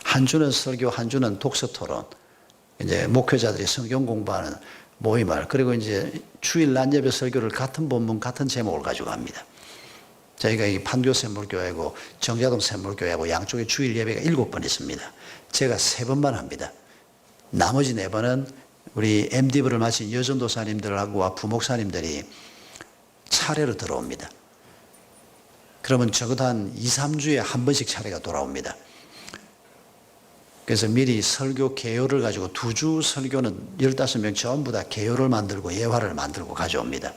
한 주는 설교, 한 주는 독서 토론, 이제 목회자들이 성경 공부하는 모임을, 그리고 이제 주일 낮 예배 설교를 같은 본문, 같은 제목을 가지고 합니다. 저희가 이 판교 샘물교회고 정자동 샘물교회하고 양쪽에 주일 예배가 7번 있습니다. 제가 3번만 합니다. 나머지 4번은 우리 MD부를 마친 여전도사님들하고 부목사님들이 차례로 들어옵니다. 그러면 적어도 한 2, 3주에 한 번씩 차례가 돌아옵니다. 그래서 미리 설교 개요를 가지고 2주 설교는 15명 전부 다 개요를 만들고 예화를 만들고 가져옵니다.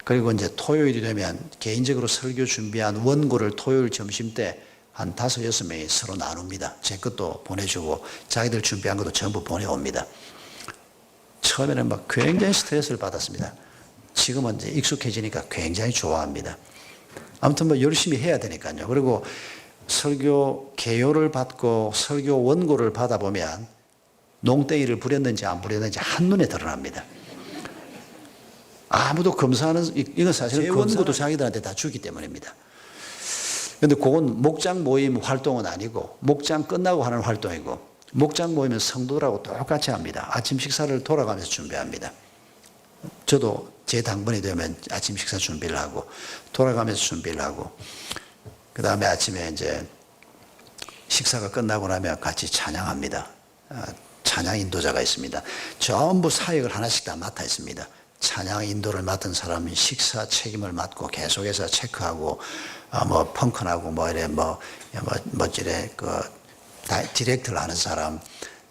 그리고 이제 토요일이 되면 개인적으로 설교 준비한 원고를 토요일 점심 때 한 5, 6명이 서로 나눕니다. 제 것도 보내주고 자기들 준비한 것도 전부 보내옵니다. 처음에는 막 굉장히 스트레스를 받았습니다. 지금은 이제 익숙해지니까 굉장히 좋아합니다. 아무튼 뭐 열심히 해야 되니까요. 그리고 설교 개요를 받고 설교 원고를 받아보면 농땡이를 부렸는지 안 부렸는지 한눈에 드러납니다. 아무도 검사하는, 이건 사실은 원고도 자기들한테 다 주기 때문입니다. 그런데 그건 목장 모임 활동은 아니고 목장 끝나고 하는 활동이고, 목장 모임은 성도들하고 똑같이 합니다. 아침 식사를 돌아가면서 준비합니다. 저도 제 당번이 되면 아침 식사 준비를 하고 돌아가면서 준비를 하고, 그 다음에 아침에 이제 식사가 끝나고 나면 같이 찬양합니다. 찬양 인도자가 있습니다. 전부 사역을 하나씩 다 맡아 있습니다. 찬양 인도를 맡은 사람이 식사 책임을 맡고 계속해서 체크하고, 뭐 펑크나고 뭐 이래 뭐지래 그 디렉트를 하는 사람,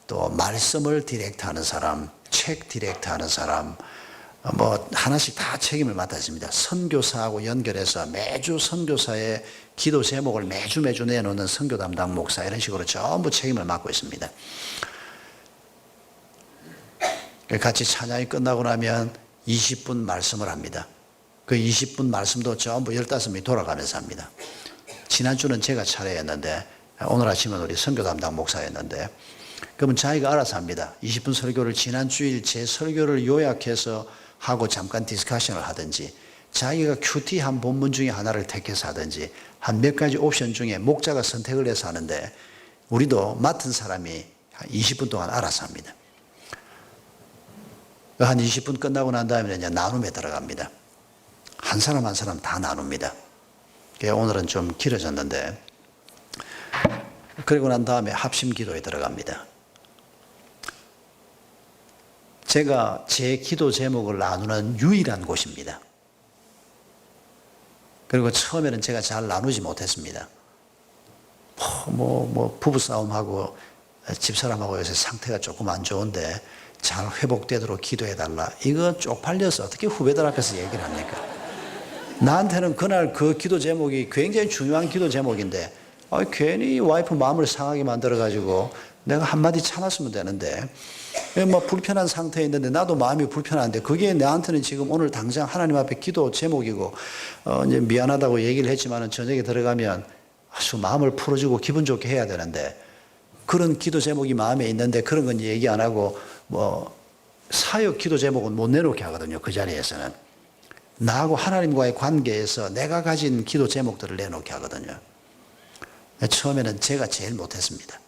또 말씀을 디렉트하는 사람, 책 디렉트하는 사람, 뭐 하나씩 다 책임을 맡았습니다. 선교사하고 연결해서 매주 선교사의 기도 제목을 매주 내놓는 선교 담당 목사 이런 식으로 전부 책임을 맡고 있습니다. 같이 찬양이 끝나고 나면 20분 말씀을 합니다. 그 20분 말씀도 전부 15명이 돌아가면서 합니다. 지난주는 제가 차례였는데 오늘 아침은 우리 선교 담당 목사였는데 그러면 자기가 알아서 합니다. 20분 설교를 지난주일 제 설교를 요약해서 하고 잠깐 디스커션을 하든지 자기가 큐티 한 본문 중에 하나를 택해서 하든지 한 몇 가지 옵션 중에 목자가 선택을 해서 하는데 우리도 맡은 사람이 20분 동안 알아서 합니다. 한 20분 끝나고 난 다음에 이제 나눔에 들어갑니다. 한 사람 한 사람 다 나눕니다. 오늘은 좀 길어졌는데 그리고 난 다음에 합심 기도에 들어갑니다. 제가 제 기도 제목을 나누는 유일한 곳입니다. 그리고 처음에는 제가 잘 나누지 못했습니다. 부부싸움하고 집사람하고 요새 상태가 조금 안 좋은데 잘 회복되도록 기도해달라. 이거 쪽팔려서 어떻게 후배들 앞에서 얘기를 합니까? 나한테는 그날 그 기도 제목이 굉장히 중요한 기도 제목인데 괜히 와이프 마음을 상하게 만들어가지고 내가 한마디 참았으면 되는데 뭐 불편한 상태에 있는데 나도 마음이 불편한데 그게 나한테는 지금 오늘 당장 하나님 앞에 기도 제목이고 이제 미안하다고 얘기를 했지만은 저녁에 들어가면 아주 마음을 풀어주고 기분 좋게 해야 되는데 그런 기도 제목이 마음에 있는데 그런 건 얘기 안 하고 뭐 사역 기도 제목은 못 내놓게 하거든요. 그 자리에서는 나하고 하나님과의 관계에서 내가 가진 기도 제목들을 내놓게 하거든요. 처음에는 제가 제일 못했습니다.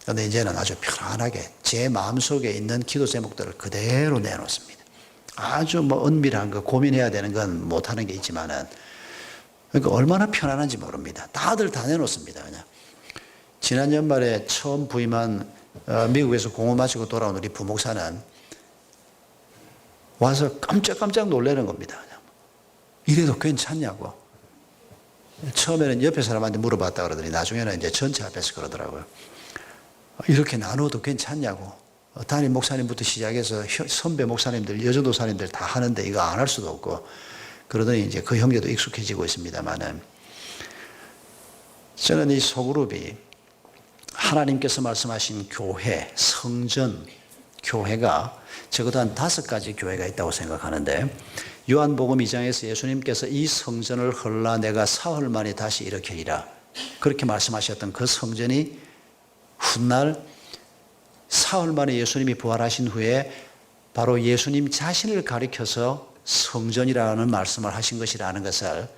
그런데 이제는 아주 편안하게 제 마음속에 있는 기도 제목들을 그대로 내놓습니다. 아주 뭐 은밀한 거 고민해야 되는 건 못하는 게 있지만은 그러니까 얼마나 편안한지 모릅니다. 다들 다 내놓습니다. 그냥. 지난 연말에 처음 부임한 미국에서 공허 마치고 돌아온 우리 부목사는 와서 깜짝깜짝 놀라는 겁니다. 그냥. 이래도 괜찮냐고. 처음에는 옆에 사람한테 물어봤다 그러더니 나중에는 이제 전체 앞에서 그러더라고요. 이렇게 나눠도 괜찮냐고. 담임 목사님부터 시작해서 선배 목사님들, 여전도사님들 다 하는데 이거 안 할 수도 없고 그러더니 이제 그 형제도 익숙해지고 있습니다만은 저는 이 소그룹이 하나님께서 말씀하신 교회, 성전, 교회가 적어도 한 5가지 교회가 있다고 생각하는데 요한복음 2장에서 예수님께서 이 성전을 헐라 내가 사흘 만에 다시 일으키리라 그렇게 말씀하셨던 그 성전이 훗날 사흘 만에 예수님이 부활하신 후에 바로 예수님 자신을 가리켜서 성전이라는 말씀을 하신 것이라는 것을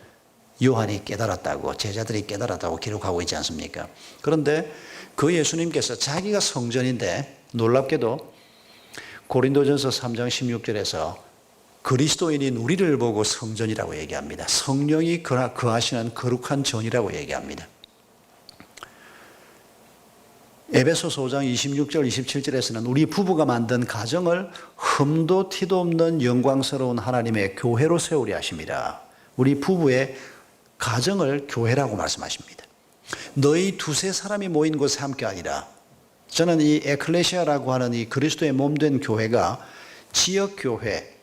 요한이 깨달았다고 제자들이 깨달았다고 기록하고 있지 않습니까? 그런데 그 예수님께서 자기가 성전인데 놀랍게도 고린도전서 3장 16절에서 그리스도인인 우리를 보고 성전이라고 얘기합니다. 성령이 거하시는 거룩한 전이라고 얘기합니다. 에베소서 5장 26절 27절에서는 우리 부부가 만든 가정을 흠도 티도 없는 영광스러운 하나님의 교회로 세우려 하심이라. 우리 부부의 가정을 교회라고 말씀하십니다. 너희 두세 사람이 모인 곳에 함께 아니라 저는 이 에클레시아라고 하는 이 그리스도의 몸된 교회가 지역교회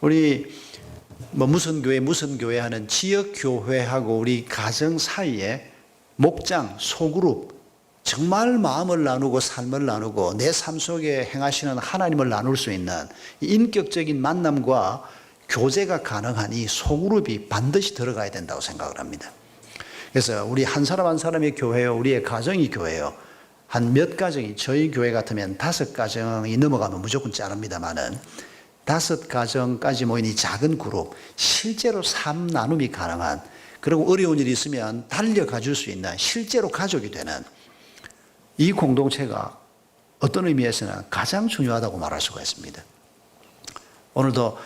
우리 무슨 교회 하는 지역교회하고 우리 가정 사이에 목장, 소그룹 정말 마음을 나누고 삶을 나누고 내 삶 속에 행하시는 하나님을 나눌 수 있는 인격적인 만남과 교제가 가능한 이 소그룹이 반드시 들어가야 된다고 생각을 합니다. 그래서 우리 한 사람 한 사람의 교회요, 우리의 가정이 교회요. 한 몇 가정이 저희 교회 같으면 5가정이 넘어가면 무조건 자릅니다만은 5가정까지 모인 이 작은 그룹 실제로 삶 나눔이 가능한 그리고 어려운 일이 있으면 달려가 줄 수 있는 실제로 가족이 되는 이 공동체가 어떤 의미에서는 가장 중요하다고 말할 수가 있습니다. 오늘도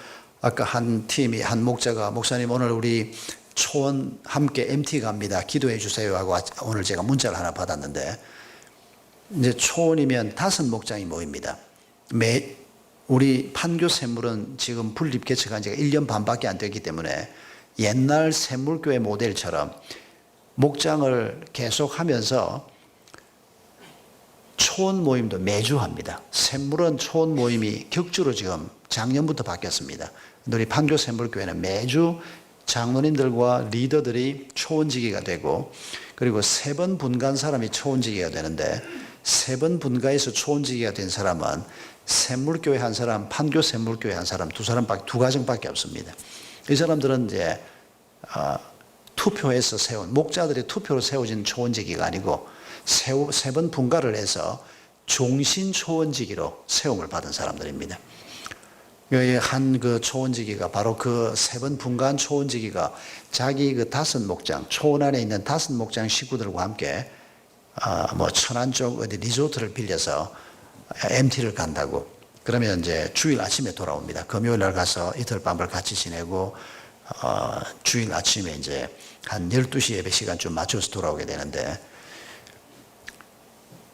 아까 한 팀이 한 목자가 목사님 오늘 우리 초원 함께 MT 갑니다. 기도해 주세요 하고 오늘 제가 문자를 하나 받았는데 이제 초원이면 5목장이 모입니다. 우리 판교 샘물은 지금 분립 개척한 지가 1년 반밖에 안 됐기 때문에 옛날 샘물교회 모델처럼 목장을 계속하면서 초원 모임도 매주 합니다. 샘물원 초원 모임이 격주로 지금 작년부터 바뀌었습니다. 우리 판교 샘물교회는 매주 장로님들과 리더들이 초원지기가 되고, 그리고 3번 분가한 사람이 초원지기가 되는데, 3번 분가해서 초원지기가 된 사람은 샘물교회 한 사람, 판교 샘물교회 한 사람, 두 가정밖에 없습니다. 이 사람들은 이제 투표해서 세운, 목자들의 투표로 세워진 초원지기가 아니고 3번 분가를 해서 종신 초원지기로 세움을 받은 사람들입니다. 한 그 초원지기가 바로 그 3번 분가한 초원지기가 자기 그 5목장, 초원 안에 있는 5목장 식구들과 함께 천안 쪽 어디 리조트를 빌려서 MT를 간다고. 그러면 이제 주일 아침에 돌아옵니다. 금요일 날 가서 이틀 밤을 같이 지내고 주일 아침에 이제 한 12시 예배 시간쯤 맞춰서 돌아오게 되는데,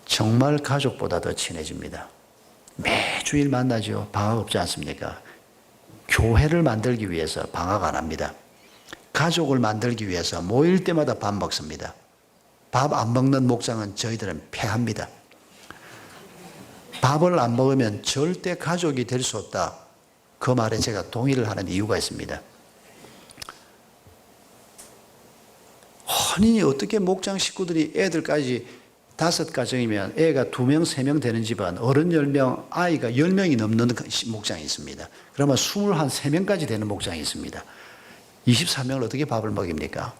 정말 가족보다 더 친해집니다. 매주일 만나죠. 방학 없지 않습니까? 교회를 만들기 위해서 방학 안 합니다. 가족을 만들기 위해서 모일 때마다 밥 먹습니다. 밥 안 먹는 목장은 저희들은 패합니다. 밥을 안 먹으면 절대 가족이 될 수 없다. 그 말에 제가 동의를 하는 이유가 있습니다. 아니, 어떻게 목장 식구들이 애들까지 5가정이면 애가 2명, 3명 되는 집안, 어른 10명, 아이가 10명이 넘는 목장이 있습니다. 그러면 23명까지 되는 목장이 있습니다. 24명을 어떻게 밥을 먹입니까?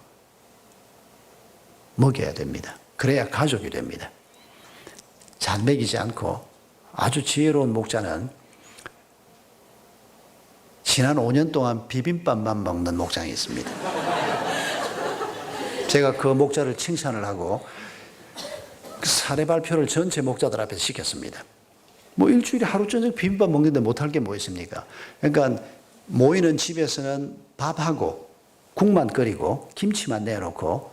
먹여야 됩니다. 그래야 가족이 됩니다. 잘 먹이지 않고 아주 지혜로운 목자는 지난 5년 동안 비빔밥만 먹는 목장이 있습니다. 제가 그 목자를 칭찬을 하고 사례 발표를 전체 목자들 앞에서 시켰습니다. 일주일에 하루 저녁 비빔밥 먹는데 못할 게 뭐 있습니까? 그러니까 모이는 집에서는 밥하고 국만 끓이고 김치만 내놓고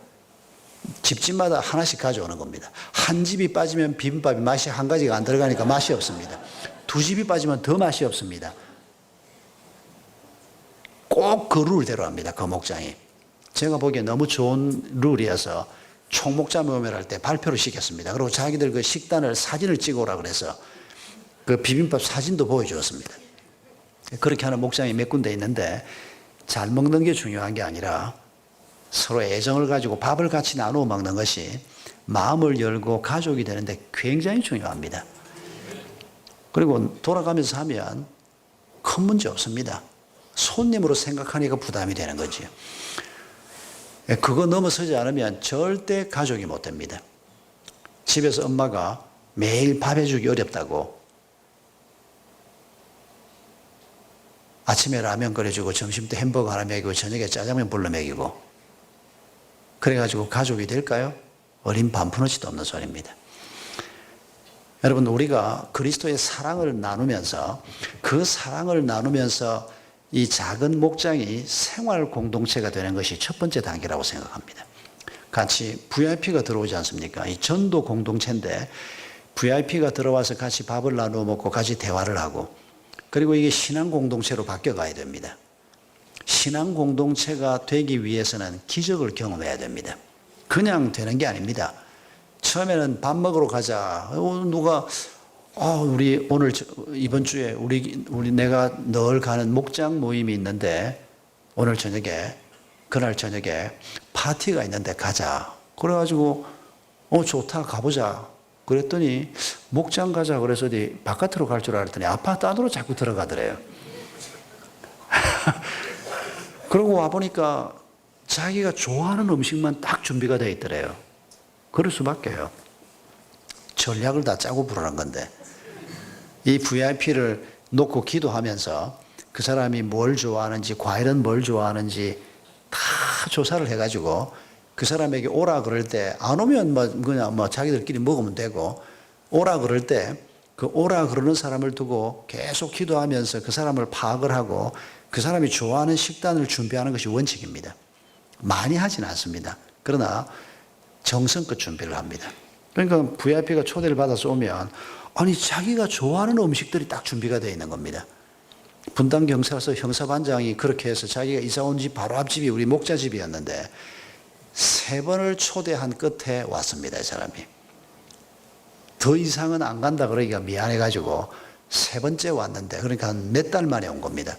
집집마다 하나씩 가져오는 겁니다. 한 집이 빠지면 비빔밥이 맛이 한 가지가 안 들어가니까 맛이 없습니다. 2집이 빠지면 더 맛이 없습니다. 꼭 그 룰대로 합니다. 그 목장이. 제가 보기에 너무 좋은 룰이어서 총목자 모임을 할 때 발표를 시켰습니다. 그리고 자기들 그 식단을 사진을 찍어오라 그래서 그 비빔밥 사진도 보여주었습니다. 그렇게 하는 목장이 몇 군데 있는데, 잘 먹는 게 중요한 게 아니라 서로 애정을 가지고 밥을 같이 나누어 먹는 것이 마음을 열고 가족이 되는데 굉장히 중요합니다. 그리고 돌아가면서 하면 큰 문제 없습니다. 손님으로 생각하니까 부담이 되는 거지요. 그거 넘어서지 않으면 절대 가족이 못 됩니다. 집에서 엄마가 매일 밥 해주기 어렵다고 아침에 라면 끓여주고 점심 때 햄버거 하나 먹이고 저녁에 짜장면 불러 먹이고 그래가지고 가족이 될까요? 어린 반푼어치도 없는 소리입니다. 여러분, 우리가 그리스도의 사랑을 나누면서 그 사랑을 나누면서 이 작은 목장이 생활 공동체가 되는 것이 첫 번째 단계라고 생각합니다. 같이 VIP가 들어오지 않습니까? 이 전도 공동체인데 VIP가 들어와서 같이 밥을 나누어 먹고 같이 대화를 하고, 그리고 이게 신앙 공동체로 바뀌어가야 됩니다. 신앙 공동체가 되기 위해서는 기적을 경험해야 됩니다. 그냥 되는 게 아닙니다. 처음에는 밥 먹으러 가자. 누가 우리 오늘 이번 주에 우리 내가 늘 가는 목장 모임이 있는데 오늘 저녁에 그날 저녁에 파티가 있는데 가자. 그래가지고 좋다, 가보자. 그랬더니 목장 가자 그래서 어디 바깥으로 갈 줄 알았더니 아파트 안으로 자꾸 들어가더래요. 그러고 와보니까 자기가 좋아하는 음식만 딱 준비가 되어 있더래요. 그럴 수밖에요. 전략을 다 짜고 부르는 건데, 이 VIP를 놓고 기도하면서 그 사람이 뭘 좋아하는지, 과일은 뭘 좋아하는지 다 조사를 해가지고 그 사람에게 오라 그럴 때, 안 오면 그냥 자기들끼리 먹으면 되고, 오라 그럴 때 그 오라 그러는 사람을 두고 계속 기도하면서 그 사람을 파악을 하고 그 사람이 좋아하는 식단을 준비하는 것이 원칙입니다. 많이 하진 않습니다. 그러나 정성껏 준비를 합니다. 그러니까 VIP가 초대를 받아서 오면 아니 자기가 좋아하는 음식들이 딱 준비가 되어 있는 겁니다. 분당 경찰서 형사반장이 그렇게 해서 자기가 이사 온 집 바로 앞집이 우리 목자집이었는데 3번을 초대한 끝에 왔습니다. 이 사람이. 더 이상은 안 간다 그러기가 미안해가지고 세 번째 왔는데, 그러니까 한 몇 달 만에 온 겁니다.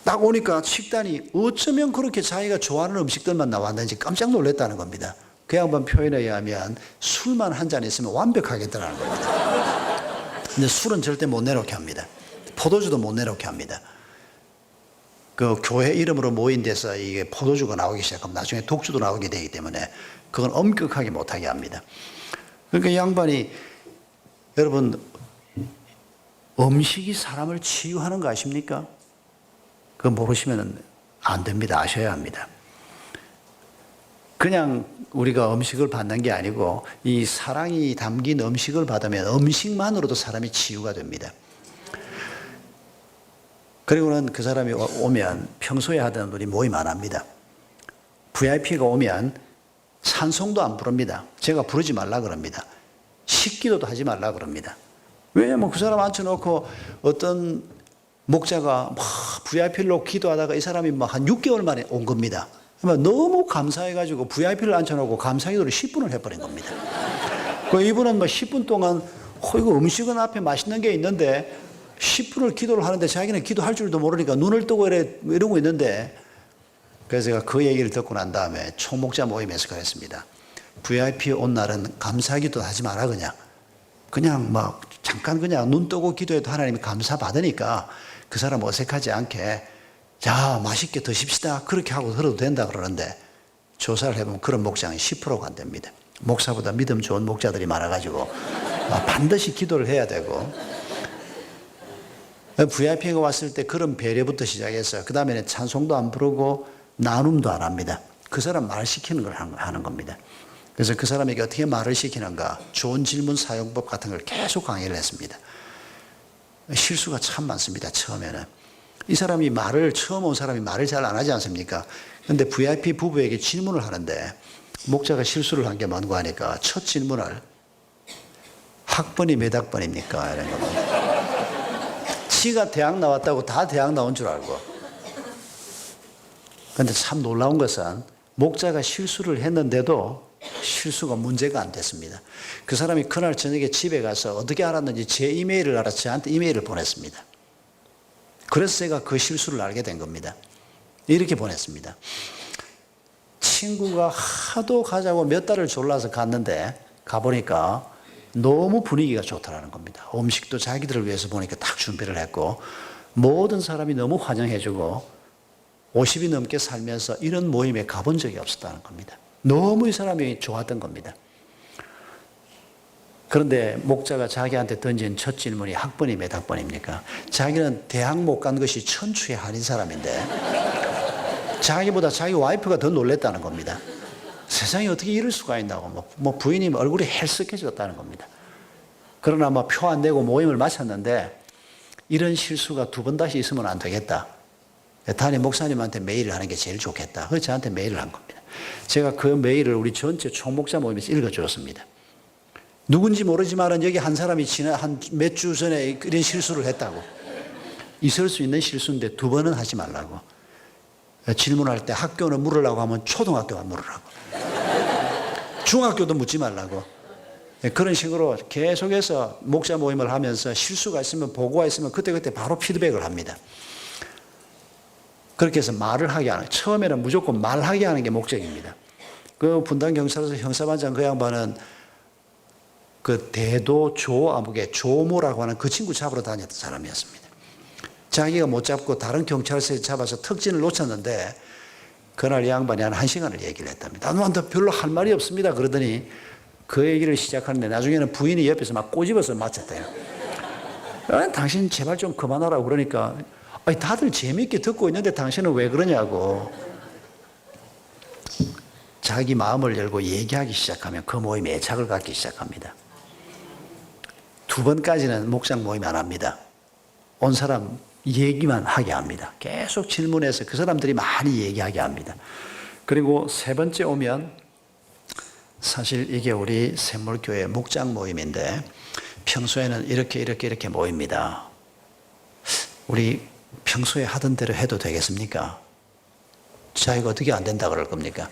딱 오니까 식단이 어쩌면 그렇게 자기가 좋아하는 음식들만 나왔는지 깜짝 놀랐다는 겁니다. 그 양반 표현에 의하면 술만 한 잔 있으면 완벽하겠다는 겁니다. 근데 술은 절대 못 내놓게 합니다. 포도주도 못 내놓게 합니다. 그 교회 이름으로 모인 데서 이게 포도주가 나오기 시작하면 나중에 독주도 나오게 되기 때문에 그건 엄격하게 못하게 합니다. 그러니까 이 양반이, 여러분, 음식이 사람을 치유하는 거 아십니까? 그거 모르시면 안 됩니다. 아셔야 합니다. 그냥 우리가 음식을 받는 게 아니고 이 사랑이 담긴 음식을 받으면 음식만으로도 사람이 치유가 됩니다. 그리고는 그 사람이 오면 평소에 하던 우리 모임 안 합니다. VIP가 오면 찬송도 안 부릅니다. 제가 부르지 말라 그럽니다. 식기도도 하지 말라 그럽니다. 왜냐하면 그 사람 앉혀놓고 어떤 목자가 막 VIP로 기도하다가 이 사람이 막 한 6개월 만에 온 겁니다. 너무 감사해가지고 VIP를 앉혀놓고 감사기도를 10분을 해버린 겁니다. 이분은 뭐 10분 동안 이거 음식은 앞에 맛있는 게 있는데 10분을 기도를 하는데 자기는 기도할 줄도 모르니까 눈을 뜨고 이러고 있는데, 그래서 제가 그 얘기를 듣고 난 다음에 총목자 모임에서 그랬습니다. VIP 온 날은 감사기도 하지 마라. 그냥 막 잠깐 그냥 눈 뜨고 기도해도 하나님이 감사 받으니까 그 사람 어색하지 않게 자 맛있게 드십시다 그렇게 하고 들어도 된다 그러는데, 조사를 해보면 그런 목장은 10%가 안 됩니다. 목사보다 믿음 좋은 목자들이 많아가지고 반드시 기도를 해야 되고, VIP가 왔을 때 그런 배려부터 시작해서 그 다음에는 찬송도 안 부르고 나눔도 안 합니다. 그 사람 말 시키는 걸 하는 겁니다. 그래서 그 사람에게 어떻게 말을 시키는가, 좋은 질문 사용법 같은 걸 계속 강의를 했습니다. 실수가 참 많습니다. 처음에는 이 사람이 처음 온 사람이 말을 잘 안 하지 않습니까? 그런데 VIP 부부에게 질문을 하는데 목자가 실수를 한 게 뭔가 하니까 첫 질문을 학번이 몇 학번입니까? 이런 겁니다. 지가 대학 나왔다고 다 대학 나온 줄 알고. 그런데 참 놀라운 것은 목자가 실수를 했는데도 실수가 문제가 안 됐습니다. 그 사람이 그날 저녁에 집에 가서 어떻게 알았는지 제 이메일을 알아서 저한테 이메일을 보냈습니다. 그래서 제가 그 실수를 알게 된 겁니다. 이렇게 보냈습니다. 친구가 하도 가자고 몇 달을 졸라서 갔는데 가보니까 너무 분위기가 좋더라는 겁니다. 음식도 자기들을 위해서 보니까 딱 준비를 했고 모든 사람이 너무 환영해주고 50이 넘게 살면서 이런 모임에 가본 적이 없었다는 겁니다. 너무 이 사람이 좋았던 겁니다. 그런데 목자가 자기한테 던진 첫 질문이 학번이 몇 학번입니까? 자기는 대학 못 간 것이 천추의 한인 사람인데 자기보다 자기 와이프가 더 놀랬다는 겁니다. 세상에 어떻게 이럴 수가 있나고 부인이 얼굴이 헬쓱해졌다는 겁니다. 그러나 표 안 내고 모임을 마쳤는데 이런 실수가 두 번 다시 있으면 안 되겠다. 담임 목사님한테 메일을 하는 게 제일 좋겠다. 그래서 저한테 메일을 한 겁니다. 제가 그 메일을 우리 전체 총목자 모임에서 읽어주었습니다. 누군지 모르지만 여기 한 사람이 한 몇 주 전에 이런 실수를 했다고. 있을 수 있는 실수인데 두 번은 하지 말라고. 질문할 때 학교는 물으려고 하면 초등학교만 물으라고. 중학교도 묻지 말라고. 그런 식으로 계속해서 목자 모임을 하면서 실수가 있으면 보고가 있으면 그때그때 바로 피드백을 합니다. 그렇게 해서 말을 하게 하는, 처음에는 무조건 말하게 하는 게 목적입니다. 그 분당경찰서 형사반장 그 양반은 그 대도 조아무개 조모라고 하는 그 친구 잡으러 다녔던 사람이었습니다. 자기가 못 잡고 다른 경찰서에 잡아서 특진을 놓쳤는데 그날 이 양반이 한 1시간을 얘기를 했답니다. 나도 별로 할 말이 없습니다. 그러더니 그 얘기를 시작하는데 나중에는 부인이 옆에서 막 꼬집어서 맞췄대요. 당신 제발 좀 그만하라고. 그러니까 다들 재미있게 듣고 있는데 당신은 왜 그러냐고. 자기 마음을 열고 얘기하기 시작하면 그 모임에 애착을 갖기 시작합니다. 두 번까지는 목장 모임 안 합니다. 온 사람 얘기만 하게 합니다. 계속 질문해서 그 사람들이 많이 얘기하게 합니다. 그리고 세 번째 오면 사실 이게 우리 샘물교회 목장 모임인데 평소에는 이렇게 모입니다. 우리 평소에 하던 대로 해도 되겠습니까? 자기가 어떻게 안 된다 그럴 겁니까?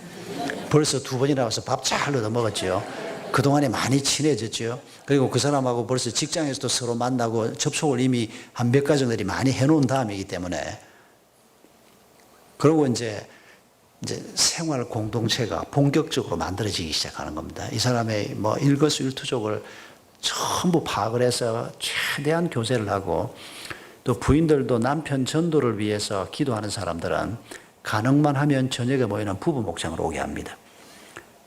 벌써 두 번이나 와서 밥 잘 얻어 먹었죠. 그동안에 많이 친해졌죠. 그리고 그 사람하고 벌써 직장에서도 서로 만나고 접촉을 이미 한 몇 가정들이 많이 해놓은 다음이기 때문에, 그리고 이제 생활 공동체가 본격적으로 만들어지기 시작하는 겁니다. 이 사람의 뭐 일거수일투족을 전부 파악을 해서 최대한 교제를 하고, 또 부인들도 남편 전도를 위해서 기도하는 사람들은 가능만 하면 저녁에 모이는 부부 목장으로 오게 합니다.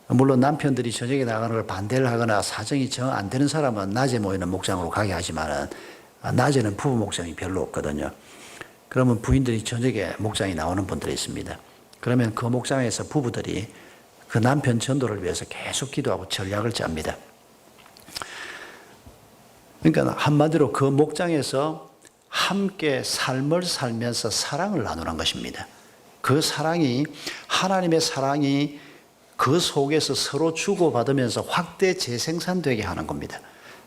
물론 남편들이 저녁에 나가는 걸 반대를 하거나 사정이 정 안 되는 사람은 낮에 모이는 목장으로 가게 하지만은, 낮에는 부부 목장이 별로 없거든요. 그러면 부인들이 저녁에 목장에 나오는 분들이 있습니다. 그러면 그 목장에서 부부들이 그 남편 전도를 위해서 계속 기도하고 전략을 짭니다. 그러니까 한마디로 그 목장에서 함께 삶을 살면서 사랑을 나누는 것입니다. 그 사랑이, 하나님의 사랑이 그 속에서 서로 주고받으면서 확대 재생산되게 하는 겁니다.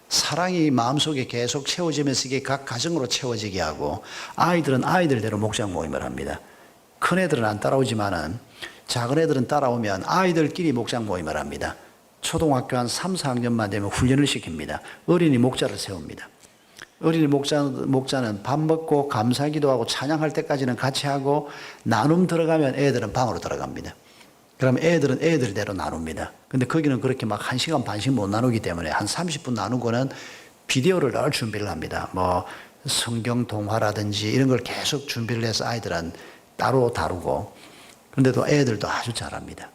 사랑이 마음속에 계속 채워지면서 이게 각 가정으로 채워지게 하고, 아이들은 아이들대로 목장 모임을 합니다. 큰 애들은 안 따라오지만은 작은 애들은 따라오면 아이들끼리 목장 모임을 합니다. 초등학교 한 3, 4학년만 되면 훈련을 시킵니다. 어린이 목자를 세웁니다. 어린이 목자는 밥 먹고 감사기도 하고 찬양할 때까지는 같이 하고, 나눔 들어가면 애들은 방으로 들어갑니다. 그럼 애들은 애들대로 나눕니다. 근데 거기는 그렇게 막 1시간 반씩 못 나누기 때문에 한 30분 나누고는 비디오를 넣을 준비를 합니다. 뭐 성경 동화라든지 이런 걸 계속 준비를 해서 아이들은 따로 다루고, 그런데도 애들도 아주 잘합니다.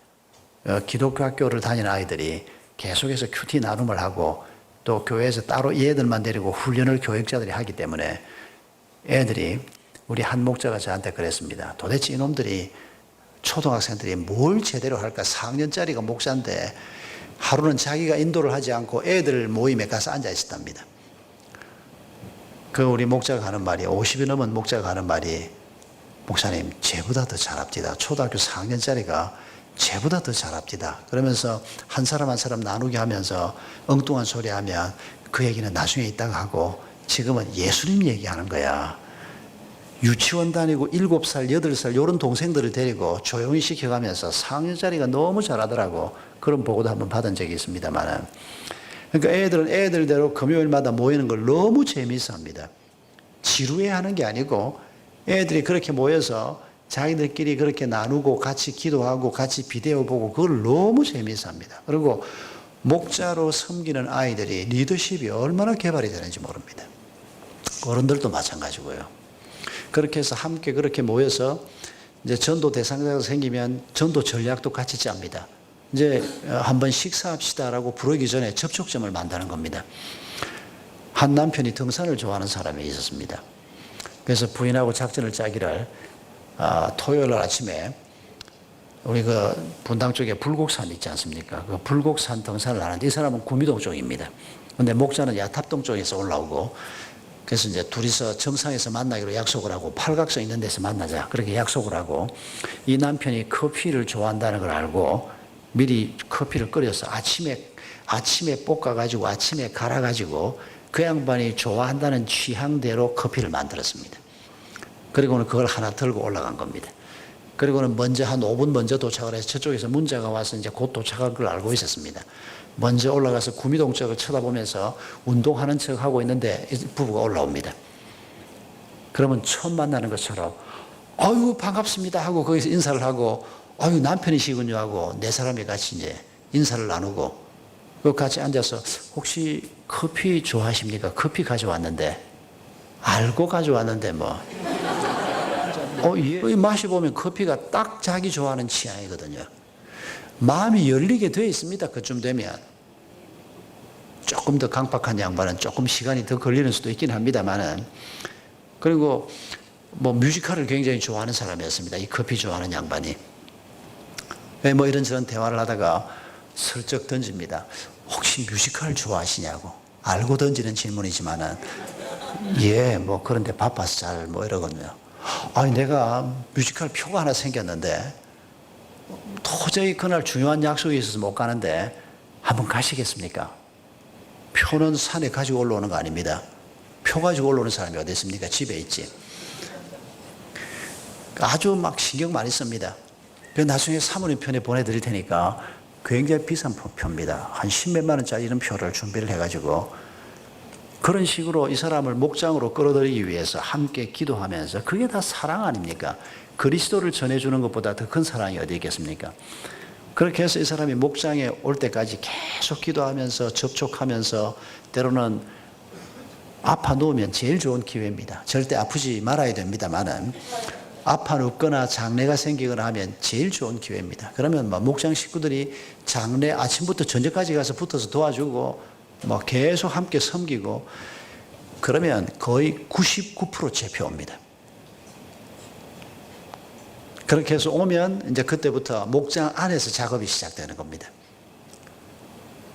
기독교 학교를 다니는 아이들이 계속해서 큐티 나눔을 하고, 또 교회에서 따로 얘들만 데리고 훈련을 교육자들이 하기 때문에 애들이, 우리 한 목자가 저한테 그랬습니다. 도대체 이놈들이 초등학생들이 뭘 제대로 할까? 4학년짜리가 목사인데 하루는 자기가 인도를 하지 않고 애들 모임에 가서 앉아 있었답니다. 그 우리 목자가 하는 말이, 50이 넘은 목자가 하는 말이, 목사님 쟤보다 더 잘합디다. 초등학교 4학년짜리가 쟤보다 더 잘합디다. 그러면서 한 사람 한 사람 나누게 하면서 엉뚱한 소리 하면 그 얘기는 나중에 있다가 하고, 지금은 예수님 얘기하는 거야. 유치원 다니고 7살, 8살 이런 동생들을 데리고 조용히 시켜가면서 4학년짜리가 너무 잘하더라고. 그런 보고도 한번 받은 적이 있습니다만, 그러니까 애들은 애들대로 금요일마다 모이는 걸 너무 재미있어 합니다. 지루해하는 게 아니고 애들이 그렇게 모여서 자기들끼리 그렇게 나누고 같이 기도하고 같이 비디오 보고 그걸 너무 재미있어 합니다. 그리고 목자로 섬기는 아이들이 리더십이 얼마나 개발이 되는지 모릅니다. 어른들도 마찬가지고요. 그렇게 해서 함께 그렇게 모여서 이제 전도 대상자가 생기면 전도 전략도 같이 짭니다. 이제 한번 식사합시다라고 부르기 전에 접촉점을 만드는 겁니다. 한 남편이 등산을 좋아하는 사람이 있었습니다. 그래서 부인하고 작전을 짜기를, 토요일 아침에 우리 그 분당 쪽에 불곡산 있지 않습니까? 그 불곡산 등산을 하는데, 이 사람은 구미동 쪽입니다. 근데 목자는 야탑동 쪽에서 올라오고, 그래서 이제 둘이서 정상에서 만나기로 약속을 하고, 팔각선 있는 데서 만나자 그렇게 약속을 하고, 이 남편이 커피를 좋아한다는 걸 알고 미리 커피를 끓여서 아침에 볶아가지고 아침에 갈아가지고 그 양반이 좋아한다는 취향대로 커피를 만들었습니다. 그리고는 그걸 하나 들고 올라간 겁니다. 그리고는 먼저 한 5분 먼저 도착을 해서 저쪽에서 문자가 와서 이제 곧 도착할 걸 알고 있었습니다. 먼저 올라가서 구미동 쪽을 쳐다보면서 운동하는 척 하고 있는데 부부가 올라옵니다. 그러면 처음 만나는 것처럼 아유 반갑습니다 하고 거기서 인사를 하고, 아유 남편이시군요 하고 네 사람이 같이 이제 인사를 나누고, 그 같이 앉아서 혹시 커피 좋아하십니까? 커피 가져왔는데, 알고 가져왔는데 뭐 예. 맛이 보면 커피가 딱 자기 좋아하는 취향이거든요. 마음이 열리게 되어 있습니다. 그쯤 되면. 조금 더 강박한 양반은 조금 시간이 더 걸리는 수도 있긴 합니다만은, 그리고 뭐 뮤지컬을 굉장히 좋아하는 사람이었습니다. 이 커피 좋아하는 양반이. 뭐 이런저런 대화를 하다가 슬쩍 던집니다. 혹시 뮤지컬 좋아하시냐고. 알고 던지는 질문이지만은, 예, 뭐 그런데 바빠서 잘 뭐 이러거든요. 아니 내가 뮤지컬 표가 하나 생겼는데 도저히 그날 중요한 약속이 있어서 못 가는데 한번 가시겠습니까? 표는 산에 가지고 올라오는 거 아닙니다. 표 가지고 올라오는 사람이 어디 있습니까? 집에 있지. 아주 막 신경 많이 씁니다. 나중에 사모님 편에 보내드릴 테니까 굉장히 비싼 표입니다. 한 10몇만 원짜리 이런 표를 준비를 해가지고 그런 식으로 이 사람을 목장으로 끌어들이기 위해서 함께 기도하면서 그게 다 사랑 아닙니까? 그리스도를 전해주는 것보다 더 큰 사랑이 어디 있겠습니까? 그렇게 해서 이 사람이 목장에 올 때까지 계속 기도하면서 접촉하면서 때로는 아파 누우면 제일 좋은 기회입니다. 절대 아프지 말아야 됩니다만은 아파 눕거나 장례가 생기거나 하면 제일 좋은 기회입니다. 그러면 목장 식구들이 장례 아침부터 저녁까지 가서 붙어서 도와주고 계속 함께 섬기고 그러면 거의 99% 제표옵니다. 그렇게 해서 오면 이제 그때부터 목장 안에서 작업이 시작되는 겁니다.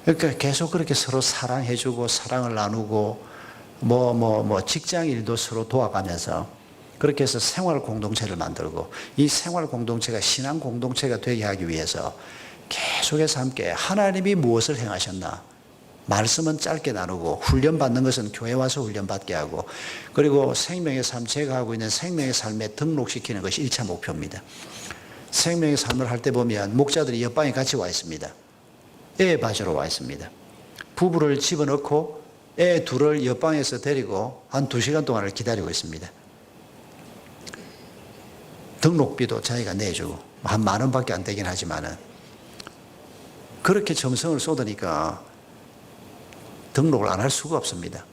그러니까 계속 그렇게 서로 사랑해주고 사랑을 나누고 직장 일도 서로 도와가면서 그렇게 해서 생활 공동체를 만들고 이 생활 공동체가 신앙 공동체가 되게 하기 위해서 계속해서 함께 하나님이 무엇을 행하셨나 말씀은 짧게 나누고 훈련받는 것은 교회 와서 훈련받게 하고 그리고 생명의 삶 제가 하고 있는 생명의 삶에 등록시키는 것이 1차 목표입니다. 생명의 삶을 할 때 보면 목자들이 옆방에 같이 와 있습니다. 애 봐주러 와 있습니다. 부부를 집어넣고 애 둘을 옆방에서 데리고 한 2시간 동안을 기다리고 있습니다. 등록비도 자기가 내주고 한 10,000원밖에 안 되긴 하지만은 그렇게 정성을 쏟으니까 등록을 안 할 수가 없습니다.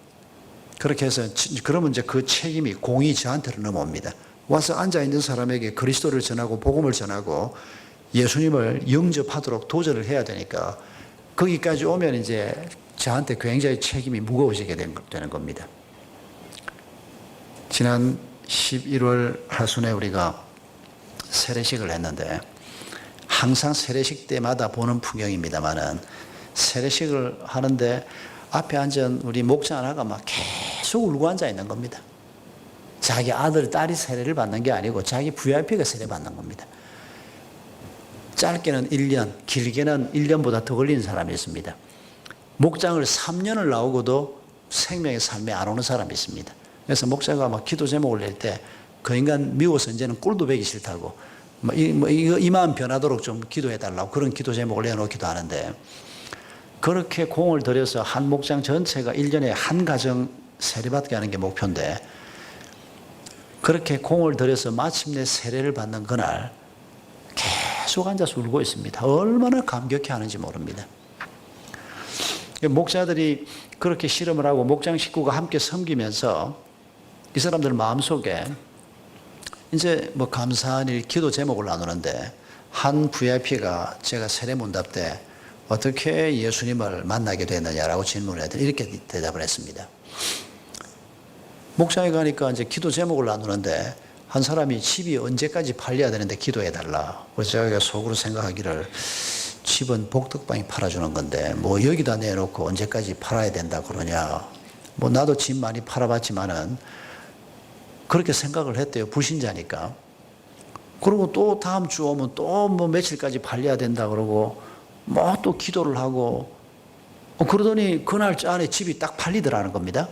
그렇게 해서 그러면 이제 그 책임이 공이 저한테로 넘어옵니다. 와서 앉아있는 사람에게 그리스도를 전하고 복음을 전하고 예수님을 영접하도록 도전을 해야 되니까 거기까지 오면 이제 저한테 굉장히 책임이 무거워지게 되는 겁니다. 지난 11월 하순에 우리가 세례식을 했는데 항상 세례식 때마다 보는 풍경입니다만은 세례식을 하는데 앞에 앉은 우리 목자 하나가 막 계속 울고 앉아 있는 겁니다. 자기 아들, 딸이 세례를 받는 게 아니고 자기 VIP가 세례 받는 겁니다. 짧게는 1년, 길게는 1년보다 더 걸리는 사람이 있습니다. 목장을 3년을 나오고도 생명의 삶에 안 오는 사람이 있습니다. 그래서 목사가 막 기도 제목을 낼 때 그 인간 미워서 이제는 꼴도 배기 싫다고 이 마음 변하도록 좀 기도해 달라고 그런 기도 제목을 내놓기도 하는데 그렇게 공을 들여서 한 목장 전체가 1년에 한 가정 세례받게 하는 게 목표인데 그렇게 공을 들여서 마침내 세례를 받는 그날 계속 앉아서 울고 있습니다. 얼마나 감격해 하는지 모릅니다. 목자들이 그렇게 실험을 하고 목장 식구가 함께 섬기면서 이 사람들 마음속에 이제 감사한 일 기도 제목을 나누는데 한 VIP가 제가 세례문답 때 어떻게 예수님을 만나게 됐느냐라고 질문을 했더니 이렇게 대답을 했습니다. 목장에 가니까 이제 기도 제목을 나누는데 한 사람이 집이 언제까지 팔려야 되는데 기도해 달라. 그래서 제가 속으로 생각하기를 집은 복덕방이 팔아주는 건데 여기다 내놓고 언제까지 팔아야 된다 그러냐. 나도 집 많이 팔아봤지만은 그렇게 생각을 했대요. 불신자니까. 그리고 또 다음 주 오면 또 며칠까지 팔려야 된다 그러고 또 기도를 하고 그러더니 그날 안에 집이 딱 팔리더라는 겁니다.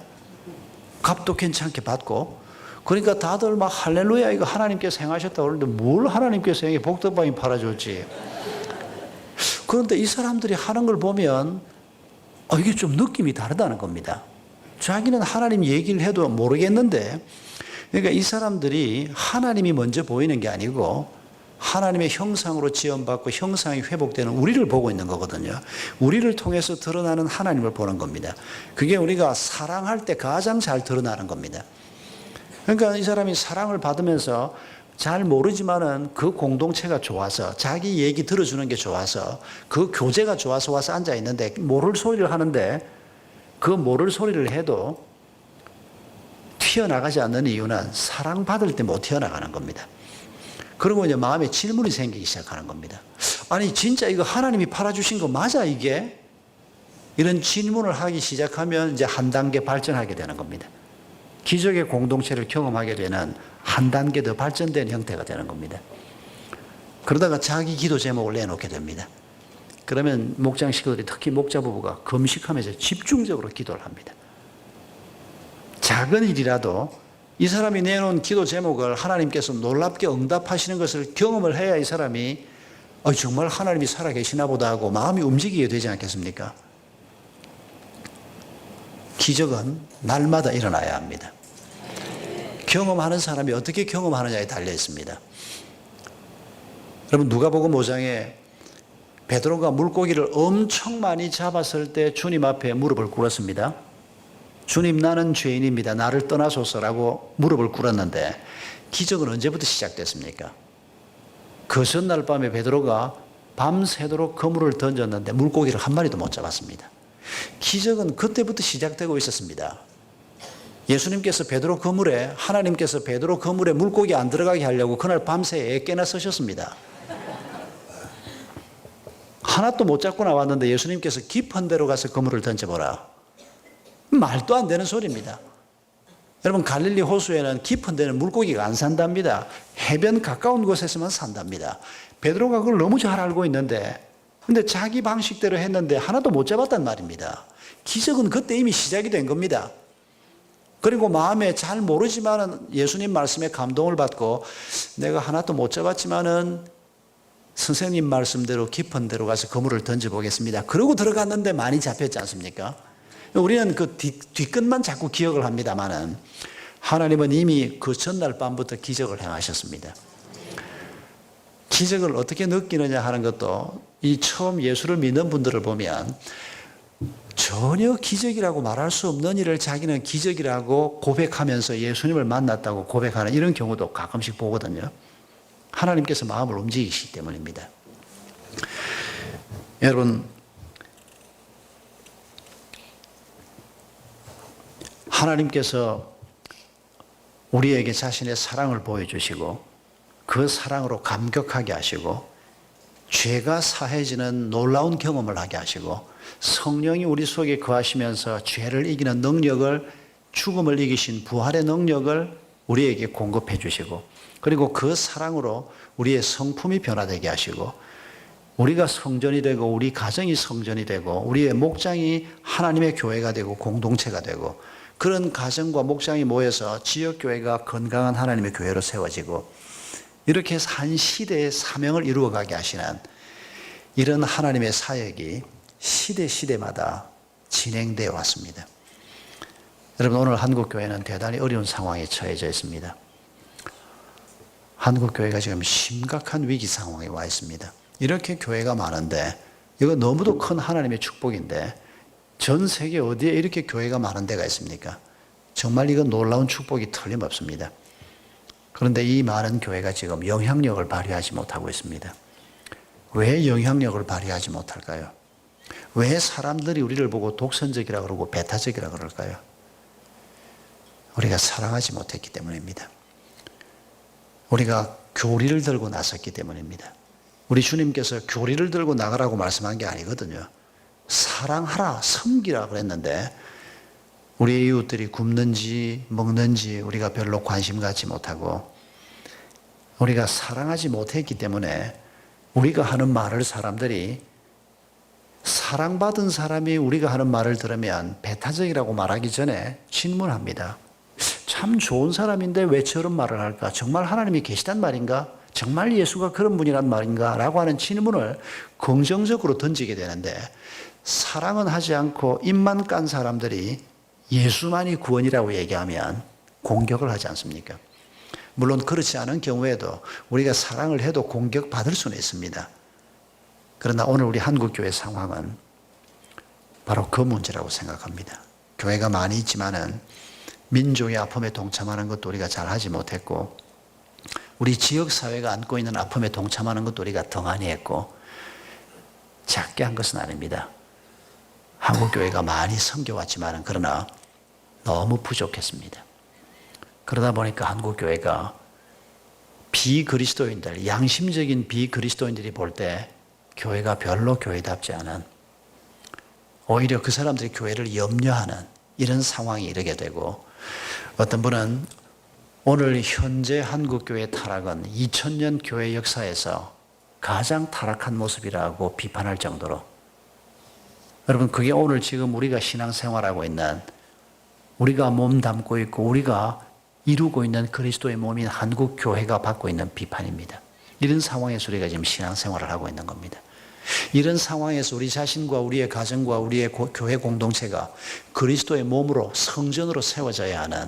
값도 괜찮게 받고 그러니까 다들 막 할렐루야 이거 하나님께서 행하셨다고 그러는데 뭘 하나님께서 행해 복덕방이 팔아줄지. 그런데 이 사람들이 하는 걸 보면 이게 좀 느낌이 다르다는 겁니다. 자기는 하나님 얘기를 해도 모르겠는데 그러니까 이 사람들이 하나님이 먼저 보이는 게 아니고 하나님의 형상으로 지원받고 형상이 회복되는 우리를 보고 있는 거거든요. 우리를 통해서 드러나는 하나님을 보는 겁니다. 그게 우리가 사랑할 때 가장 잘 드러나는 겁니다. 그러니까 이 사람이 사랑을 받으면서 잘 모르지만은 그 공동체가 좋아서 자기 얘기 들어주는 게 좋아서 그 교제가 좋아서 와서 앉아 있는데 모를 소리를 하는데 그 모를 소리를 해도 튀어나가지 않는 이유는 사랑받을 때 못 튀어나가는 겁니다. 그리고 이제 마음에 질문이 생기기 시작하는 겁니다. 아니 진짜 이거 하나님이 팔아주신 거 맞아 이게? 이런 질문을 하기 시작하면 이제 한 단계 발전하게 되는 겁니다. 기적의 공동체를 경험하게 되는 한 단계 더 발전된 형태가 되는 겁니다. 그러다가 자기 기도 제목을 내놓게 됩니다. 그러면 목장 식구들이 특히 목자 부부가 금식하면서 집중적으로 기도를 합니다. 작은 일이라도 이 사람이 내놓은 기도 제목을 하나님께서 놀랍게 응답하시는 것을 경험을 해야 이 사람이 정말 하나님이 살아계시나 보다 하고 마음이 움직이게 되지 않겠습니까? 기적은 날마다 일어나야 합니다. 경험하는 사람이 어떻게 경험하느냐에 달려 있습니다. 여러분, 누가복음 5장에 베드로가 물고기를 엄청 많이 잡았을 때 주님 앞에 무릎을 꿇었습니다. 주님, 나는 죄인입니다. 나를 떠나소서라고 무릎을 꿇었는데 기적은 언제부터 시작됐습니까? 그 전날 밤에 베드로가 밤새도록 그물을 던졌는데 물고기를 한 마리도 못 잡았습니다. 기적은 그때부터 시작되고 있었습니다. 예수님께서 하나님께서 베드로 그물에 물고기 안 들어가게 하려고 그날 밤새 애깨나 쓰셨습니다. 하나도 못 잡고 나왔는데 예수님께서 깊은 데로 가서 그물을 던져보라. 말도 안 되는 소리입니다. 여러분, 갈릴리 호수에는 깊은 데는 물고기가 안 산답니다. 해변 가까운 곳에서만 산답니다. 베드로가 그걸 너무 잘 알고 있는데, 근데 자기 방식대로 했는데 하나도 못 잡았단 말입니다. 기적은 그때 이미 시작이 된 겁니다. 그리고 마음에 잘 모르지만은 예수님 말씀에 감동을 받고 내가 하나도 못 잡았지만은 선생님 말씀대로 깊은 데로 가서 그물을 던져보겠습니다. 그러고 들어갔는데 많이 잡혔지 않습니까? 우리는 그 뒤끝만 자꾸 기억을 합니다만은 하나님은 이미 그 전날 밤부터 기적을 행하셨습니다. 기적을 어떻게 느끼느냐 하는 것도 이 처음 예수를 믿는 분들을 보면 전혀 기적이라고 말할 수 없는 일을 자기는 기적이라고 고백하면서 예수님을 만났다고 고백하는 이런 경우도 가끔씩 보거든요. 하나님께서 마음을 움직이시기 때문입니다. 여러분, 하나님께서 우리에게 자신의 사랑을 보여주시고 그 사랑으로 감격하게 하시고 죄가 사해지는 놀라운 경험을 하게 하시고 성령이 우리 속에 거하시면서 죄를 이기는 능력을, 죽음을 이기신 부활의 능력을 우리에게 공급해 주시고, 그리고 그 사랑으로 우리의 성품이 변화되게 하시고 우리가 성전이 되고 우리 가정이 성전이 되고 우리의 목장이 하나님의 교회가 되고 공동체가 되고 그런 가정과 목장이 모여서 지역교회가 건강한 하나님의 교회로 세워지고 이렇게 해서 한 시대의 사명을 이루어가게 하시는 이런 하나님의 사역이 시대마다 진행되어 왔습니다. 여러분, 오늘 한국교회는 대단히 어려운 상황에 처해져 있습니다. 한국교회가 지금 심각한 위기 상황에 와 있습니다. 이렇게 교회가 많은데 이거 너무도 큰 하나님의 축복인데 전 세계 어디에 이렇게 교회가 많은 데가 있습니까? 정말 이건 놀라운 축복이 틀림없습니다. 그런데 이 많은 교회가 지금 영향력을 발휘하지 못하고 있습니다. 왜 영향력을 발휘하지 못할까요? 왜 사람들이 우리를 보고 독선적이라고 그러고 배타적이라고 그럴까요? 우리가 사랑하지 못했기 때문입니다. 우리가 교리를 들고 나섰기 때문입니다. 우리 주님께서 교리를 들고 나가라고 말씀한 게 아니거든요. 사랑하라, 섬기라 그랬는데 우리 이웃들이 굶는지 먹는지 우리가 별로 관심 갖지 못하고 우리가 사랑하지 못했기 때문에 우리가 하는 말을 사람들이, 사랑받은 사람이 우리가 하는 말을 들으면 배타적이라고 말하기 전에 질문합니다. 참 좋은 사람인데 왜 저런 말을 할까? 정말 하나님이 계시단 말인가? 정말 예수가 그런 분이란 말인가? 라고 하는 질문을 긍정적으로 던지게 되는데, 사랑은 하지 않고 입만 깐 사람들이 예수만이 구원이라고 얘기하면 공격을 하지 않습니까? 물론 그렇지 않은 경우에도 우리가 사랑을 해도 공격받을 수는 있습니다. 그러나 오늘 우리 한국교회 상황은 바로 그 문제라고 생각합니다. 교회가 많이 있지만은 민족의 아픔에 동참하는 것도 우리가 잘 하지 못했고, 우리 지역사회가 안고 있는 아픔에 동참하는 것도 우리가 덩하니 했고, 작게 한 것은 아닙니다. 한국교회가 많이 섬겨왔지만은 그러나 너무 부족했습니다. 그러다 보니까 한국교회가 비그리스도인들, 양심적인 비그리스도인들이 볼 때 교회가 별로 교회답지 않은, 오히려 그 사람들이 교회를 염려하는 이런 상황이 이르게 되고, 어떤 분은 오늘 현재 한국교회 타락은 2000년 교회 역사에서 가장 타락한 모습이라고 비판할 정도로, 여러분, 그게 오늘 지금 우리가 신앙생활하고 있는, 우리가 몸 담고 있고 우리가 이루고 있는 그리스도의 몸인 한국교회가 받고 있는 비판입니다. 이런 상황에서 우리가 지금 신앙생활을 하고 있는 겁니다. 이런 상황에서 우리 자신과 우리의 가정과 우리의 교회 공동체가 그리스도의 몸으로 성전으로 세워져야 하는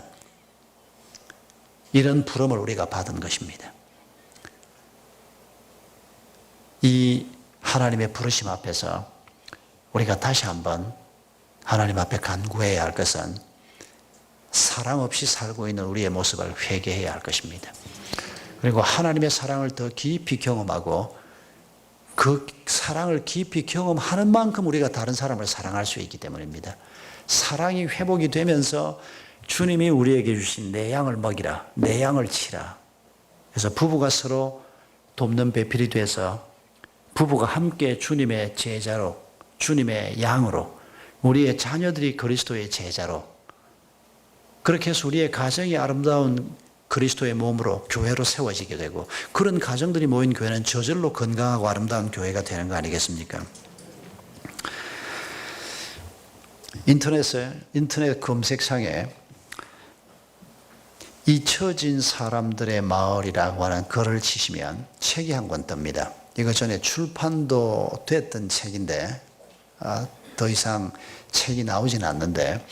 이런 부름을 우리가 받은 것입니다. 이 하나님의 부르심 앞에서 우리가 다시 한번 하나님 앞에 간구해야 할 것은 사랑 없이 살고 있는 우리의 모습을 회개해야 할 것입니다. 그리고 하나님의 사랑을 더 깊이 경험하고 그 사랑을 깊이 경험하는 만큼 우리가 다른 사람을 사랑할 수 있기 때문입니다. 사랑이 회복이 되면서 주님이 우리에게 주신 내 양을 먹이라, 내 양을 치라. 그래서 부부가 서로 돕는 배필이 돼서 부부가 함께 주님의 제자로, 주님의 양으로, 우리의 자녀들이 그리스도의 제자로, 그렇게 해서 우리의 가정이 아름다운 그리스도의 몸으로 교회로 세워지게 되고, 그런 가정들이 모인 교회는 저절로 건강하고 아름다운 교회가 되는 거 아니겠습니까? 인터넷 검색창에 잊혀진 사람들의 마을이라고 하는 글을 치시면 책이 한 권 뜹니다. 이거 전에 출판도 됐던 책인데 더 이상 책이 나오진 않는데,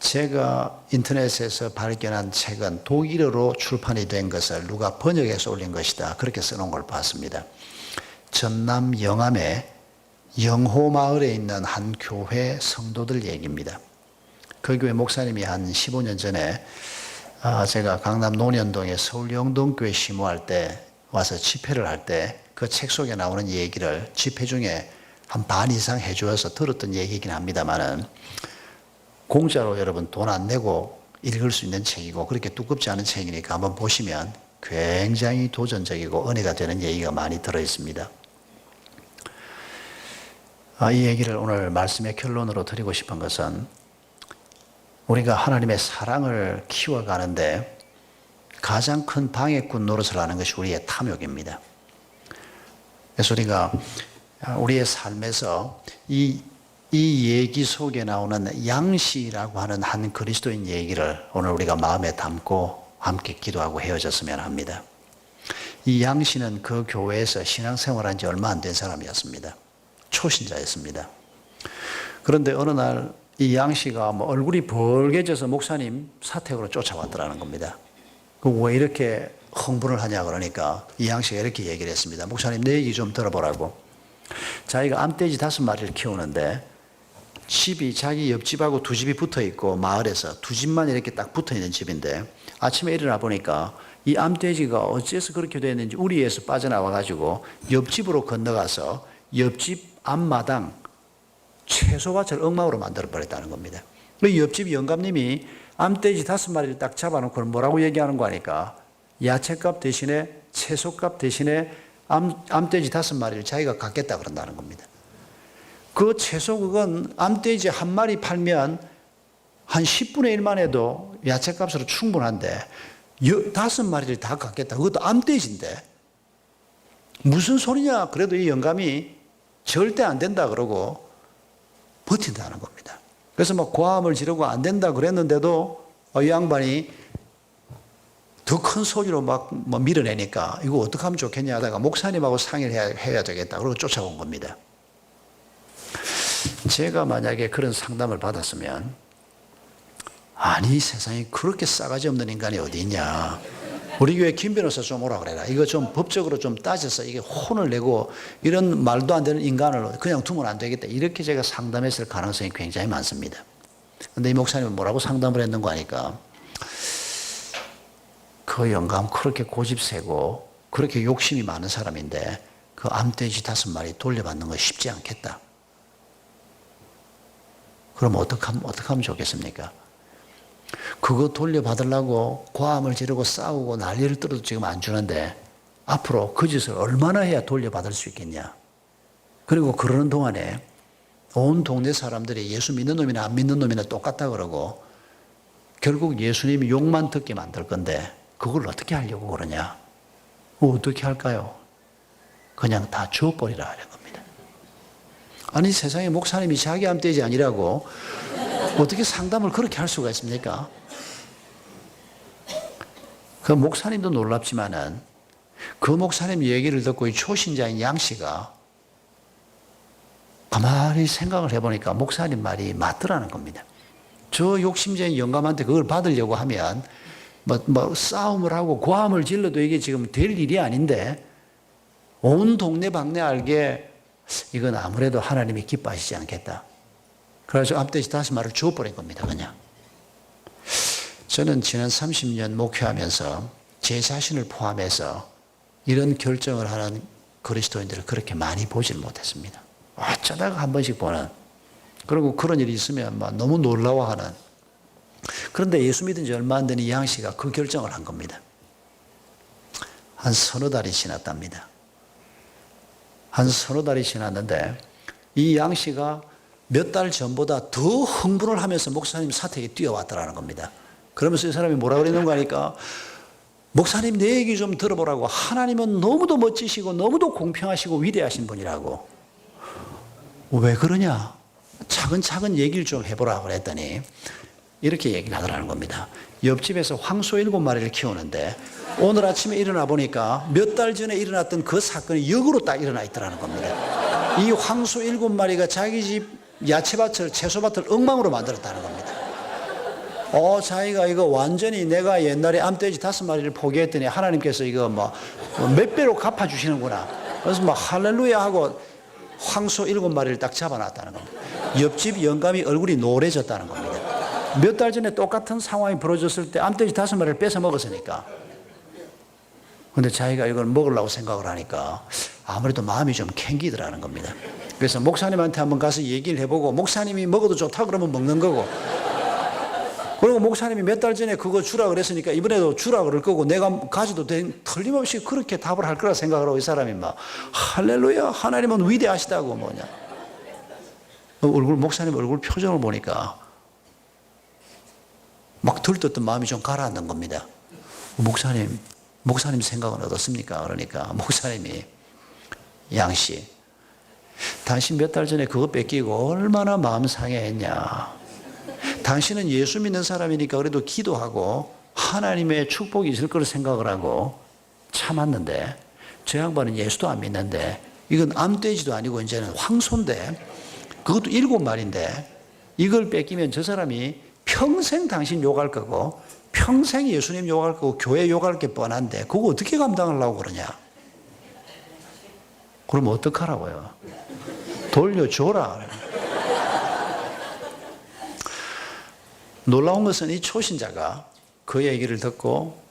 제가 인터넷에서 발견한 책은 독일어로 출판이 된 것을 누가 번역해서 올린 것이다, 그렇게 써놓은 걸 봤습니다. 전남 영암의 영호마을에 있는 한 교회 성도들 얘기입니다. 그 교회 목사님이 한 15년 전에 제가 강남 논현동에 서울 영동교회 심호할 때 와서 집회를 할 때 그 책 속에 나오는 얘기를 집회 중에 한 반 이상 해주어서 들었던 얘기이긴 합니다만은, 공짜로 여러분 돈 안 내고 읽을 수 있는 책이고 그렇게 두껍지 않은 책이니까 한번 보시면 굉장히 도전적이고 은혜가 되는 얘기가 많이 들어있습니다. 이 얘기를 오늘 말씀의 결론으로 드리고 싶은 것은, 우리가 하나님의 사랑을 키워가는데 가장 큰 방해꾼 노릇을 하는 것이 우리의 탐욕입니다. 그래서 우리가 우리의 삶에서 이 얘기 속에 나오는 양씨라고 하는 한 그리스도인 얘기를 오늘 우리가 마음에 담고 함께 기도하고 헤어졌으면 합니다. 이 양씨는 그 교회에서 신앙생활한 지 얼마 안 된 사람이었습니다. 초신자였습니다. 그런데 어느 날 이 양씨가 얼굴이 벌개져서 목사님 사택으로 쫓아왔더라는 겁니다. 왜 이렇게 흥분을 하냐 그러니까 이 양씨가 이렇게 얘기를 했습니다. 목사님, 내 얘기 좀 들어보라고. 자기가 암돼지 5마리를 키우는데 집이 자기 옆집하고 2집이 붙어 있고 마을에서 2집만 이렇게 딱 붙어 있는 집인데, 아침에 일어나 보니까 이 암돼지가 어째서 그렇게 됐는지 우리에서 빠져나와 가지고 옆집으로 건너가서 옆집 앞마당 채소밭을 엉망으로 만들어 버렸다는 겁니다. 그 옆집 영감님이 암돼지 5마리를 딱 잡아놓고 뭐라고 얘기하는 거 아니까, 야채값 대신에 채소값 대신에 암돼지 5마리를 자기가 갖겠다 그런다는 겁니다. 그 채소 그건 암돼지 한 마리 팔면 한 10분의 1만 해도 야채값으로 충분한데 5마리를 다 갖겠다. 그것도 암돼지인데 무슨 소리냐. 그래도 이 영감이 절대 안 된다 그러고 버틴다는 겁니다. 그래서 고함을 지르고 안 된다 그랬는데도 이 양반이 더 큰 소리로 밀어내니까 이거 어떻게 하면 좋겠냐 하다가 목사님하고 상의를 해야 되겠다 그러고 쫓아온 겁니다. 제가 만약에 그런 상담을 받았으면, 아니 세상에 그렇게 싸가지 없는 인간이 어디 있냐, 우리 교회 김 변호사 좀 오라 그래라, 이거 좀 법적으로 좀 따져서 이게 혼을 내고 이런 말도 안 되는 인간을 그냥 두면 안 되겠다, 이렇게 제가 상담했을 가능성이 굉장히 많습니다. 그런데 이 목사님은 뭐라고 상담을 했는 거 아니까, 그 영감 그렇게 고집세고 그렇게 욕심이 많은 사람인데 그 암돼지 5마리 돌려받는 거 쉽지 않겠다. 그럼 어떻게 하면 좋겠습니까? 그거 돌려받으려고 고함을 지르고 싸우고 난리를 떨어도 지금 안 주는데 앞으로 그 짓을 얼마나 해야 돌려받을 수 있겠냐. 그리고 그러는 동안에 온 동네 사람들이 예수 믿는 놈이나 안 믿는 놈이나 똑같다 그러고 결국 예수님이 욕만 듣게 만들 건데 그걸 어떻게 하려고 그러냐. 어떻게 할까요? 그냥 다 주워버리라 하는 겁니다. 아니 세상에 목사님이 자기 암돼지 아니라고 어떻게 상담을 그렇게 할 수가 있습니까? 그 목사님도 놀랍지만은 그 목사님 얘기를 듣고 이 초신자인 양 씨가 가만히 생각을 해보니까 목사님 말이 맞더라는 겁니다. 저 욕심쟁이 영감한테 그걸 받으려고 하면 싸움을 하고 고함을 질러도 이게 지금 될 일이 아닌데 온 동네 방네 알게 이건 아무래도 하나님이 기뻐하시지 않겠다. 그래서 암돼지 5마리를 주워버린 겁니다. 그냥. 저는 지난 30년 목회하면서 제 자신을 포함해서 이런 결정을 하는 그리스도인들을 그렇게 많이 보질 못했습니다. 어쩌다가 한 번씩 보는, 그리고 그런 일이 있으면 너무 놀라워하는. 그런데 예수 믿은 지 얼마 안 된 이 양 씨가 그 결정을 한 겁니다. 한 서너 달이 지났답니다. 한 서너 달이 지났는데 이 양 씨가 몇 달 전보다 더 흥분을 하면서 목사님 사택에 뛰어왔더라는 겁니다. 그러면서 이 사람이 뭐라 그러는 거 아니까, 목사님 내 얘기 좀 들어보라고. 하나님은 너무도 멋지시고 너무도 공평하시고 위대하신 분이라고. 왜 그러냐? 차근차근 얘기를 좀 해보라 그랬더니 이렇게 얘기를 하더라는 겁니다. 옆집에서 황소 7마리를 키우는데 오늘 아침에 일어나 보니까 몇 달 전에 일어났던 그 사건이 역으로 딱 일어나 있더라는 겁니다. 이 황소 7마리가 자기 집 야채밭을, 채소밭을 엉망으로 만들었다는 겁니다. 자기가 이거 완전히 내가 옛날에 암돼지 5마리를 포기했더니 하나님께서 이거 몇 배로 갚아주시는구나. 그래서 할렐루야 하고 황소 7마리를 딱 잡아놨다는 겁니다. 옆집 영감이 얼굴이 노래졌다는 겁니다. 몇 달 전에 똑같은 상황이 벌어졌을 때 암돼지 5마리를 뺏어 먹었으니까. 근데 자기가 이걸 먹으려고 생각을 하니까 아무래도 마음이 좀 캥기더라는 겁니다. 그래서 목사님한테 한번 가서 얘기를 해보고, 목사님이 먹어도 좋다 그러면 먹는 거고, 그리고 목사님이 몇 달 전에 그거 주라 그랬으니까 이번에도 주라 그럴 거고, 내가 가져도 틀림없이 그렇게 답을 할 거라 생각을 하고 이 사람이 할렐루야 하나님은 위대하시다고 목사님 얼굴 표정을 보니까 막 들떴던 마음이 좀 가라앉는 겁니다. 목사님 생각은 어떻습니까? 그러니까 목사님이, 양씨, 당신 몇 달 전에 그거 뺏기고 얼마나 마음 상해했냐. 당신은 예수 믿는 사람이니까 그래도 기도하고 하나님의 축복이 있을 거를 생각을 하고 참았는데, 저 양반은 예수도 안 믿는데, 이건 암돼지도 아니고 이제는 황소인데, 그것도 7마리인데 이걸 뺏기면 저 사람이 평생 당신 욕할 거고 평생 예수님 욕할 거고 교회 욕할 게 뻔한데 그거 어떻게 감당하려고 그러냐. 그러면 어떡하라고요? 돌려줘라. 놀라운 것은 이 초신자가 그 얘기를 듣고,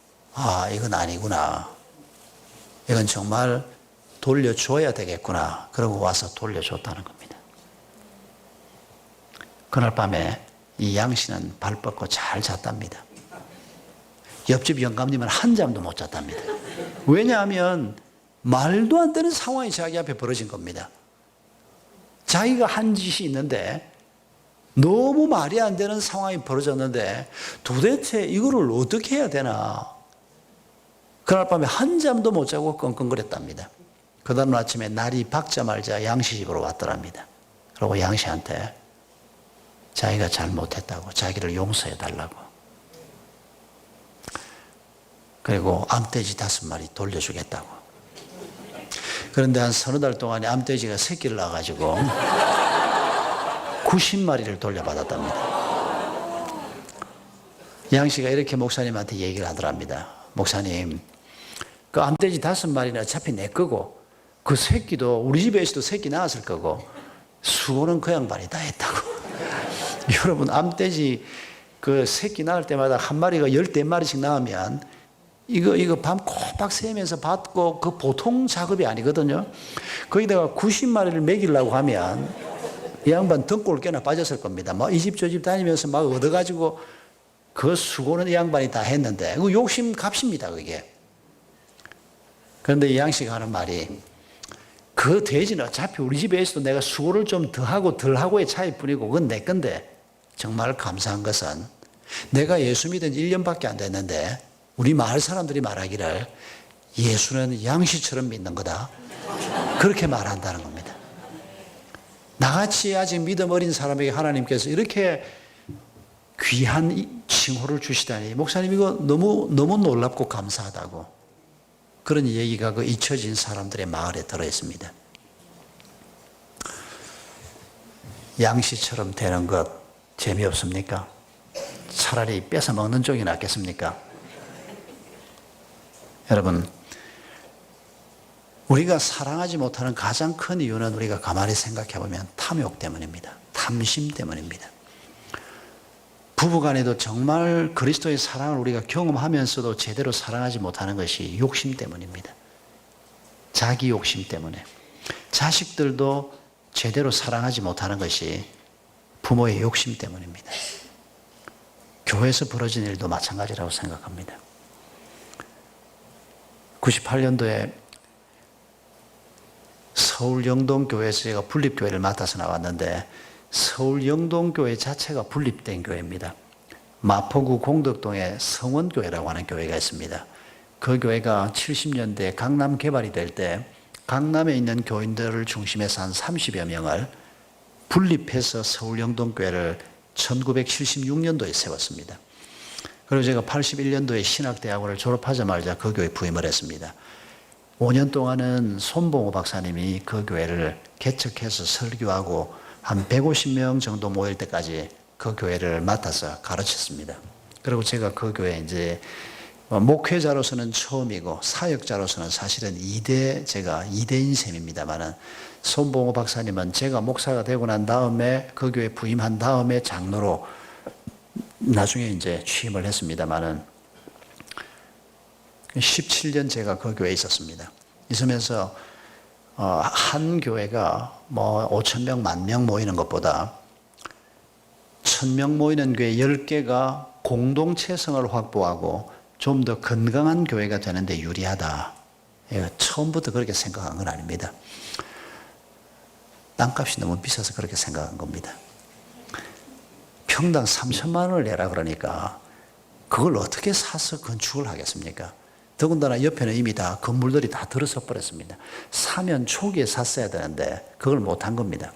이건 아니구나. 이건 정말 돌려줘야 되겠구나. 그러고 와서 돌려줬다는 겁니다. 그날 밤에 이 양씨는 발 뻗고 잘 잤답니다. 옆집 영감님은 한잠도 못 잤답니다. 왜냐하면 말도 안 되는 상황이 자기 앞에 벌어진 겁니다. 자기가 한 짓이 있는데 너무 말이 안 되는 상황이 벌어졌는데 도대체 이거를 어떻게 해야 되나. 그날 밤에 한잠도 못 자고 끙끙거렸답니다. 그 다음 아침에 날이 밝자마자 양씨 집으로 왔더랍니다. 그리고 양씨한테 자기가 잘못했다고, 자기를 용서해 달라고, 그리고 암돼지 5마리 돌려주겠다고. 그런데 한 서너 달 동안에 암돼지가 새끼를 낳아가지고 90마리를 돌려받았답니다. 양씨가 이렇게 목사님한테 얘기를 하더랍니다. 목사님, 그 암돼지 5마리는 어차피 내 거고, 그 새끼도 우리 집에서도 새끼 낳았을 거고, 수고는 그 양반이 다 했다고. 여러분, 암돼지 그 새끼 낳을 때마다 한 마리가 14마리씩 낳으면 이거 밤 꼬박 새면서 받고, 그 보통 작업이 아니거든요. 거기다가 90마리를 먹이려고 하면 이 양반 등골 깨나 빠졌을 겁니다. 이 집 저 집 다니면서 막 얻어가지고 그 수고는 이 양반이 다 했는데, 그 욕심 값입니다, 그게. 그런데 이 양씨가 하는 말이, 그 돼지는 어차피 우리 집에서도 내가 수고를 좀 더하고 덜하고의 차이일 뿐이고 그건 내 건데, 정말 감사한 것은 내가 예수 믿은 1년밖에 안 됐는데 우리 마을 사람들이 말하기를 예수는 양씨처럼 믿는 거다, 그렇게 말한다는 겁니다. 나같이 아직 믿음 어린 사람에게 하나님께서 이렇게 귀한 칭호를 주시다니, 목사님 이거 너무 놀랍고 감사하다고. 그런 얘기가 그 잊혀진 사람들의 마을에 들어있습니다. 양씨처럼 되는 것 재미없습니까? 차라리 뺏어 먹는 쪽이 낫겠습니까? 여러분, 우리가 사랑하지 못하는 가장 큰 이유는 우리가 가만히 생각해 보면 탐욕 때문입니다. 탐심 때문입니다. 부부간에도 정말 그리스도의 사랑을 우리가 경험하면서도 제대로 사랑하지 못하는 것이 욕심 때문입니다. 자기 욕심 때문에. 자식들도 제대로 사랑하지 못하는 것이 부모의 욕심 때문입니다. 교회에서 벌어진 일도 마찬가지라고 생각합니다. 98년도에 서울 영동교회에서 제가 분립교회를 맡아서 나왔는데 서울 영동교회 자체가 분립된 교회입니다. 마포구 공덕동에 성원교회라고 하는 교회가 있습니다. 그 교회가 70년대 강남 개발이 될 때 강남에 있는 교인들을 중심해서 한 30여 명을 분립해서 서울 영동교회를 1976년도에 세웠습니다. 그리고 제가 81년도에 신학대학원을 졸업하자마자 그 교회에 부임을 했습니다. 5년 동안은 손봉호 박사님이 그 교회를 개척해서 설교하고 한 150명 정도 모일 때까지 그 교회를 맡아서 가르쳤습니다. 그리고 제가 그 교회에 이제 목회자로서는 처음이고 사역자로서는 사실은 제가 2대인 셈입니다만은 손봉호 박사님은 제가 목사가 되고 난 다음에 그 교회 부임한 다음에 장로로 나중에 이제 취임을 했습니다만은 17년 제가 그 교회에 있었습니다. 있으면서 한 교회가 5,000명, 10,000명 모이는 것보다 1,000명 모이는 교회 10개가 공동체성을 확보하고 좀 더 건강한 교회가 되는데 유리하다. 처음부터 그렇게 생각한 건 아닙니다. 땅값이 너무 비싸서 그렇게 생각한 겁니다. 평당 3천만 원을 내라 그러니까 그걸 어떻게 사서 건축을 하겠습니까? 더군다나 옆에는 이미 다 건물들이 다 들어서 버렸습니다. 사면 초기에 샀어야 되는데 그걸 못한 겁니다.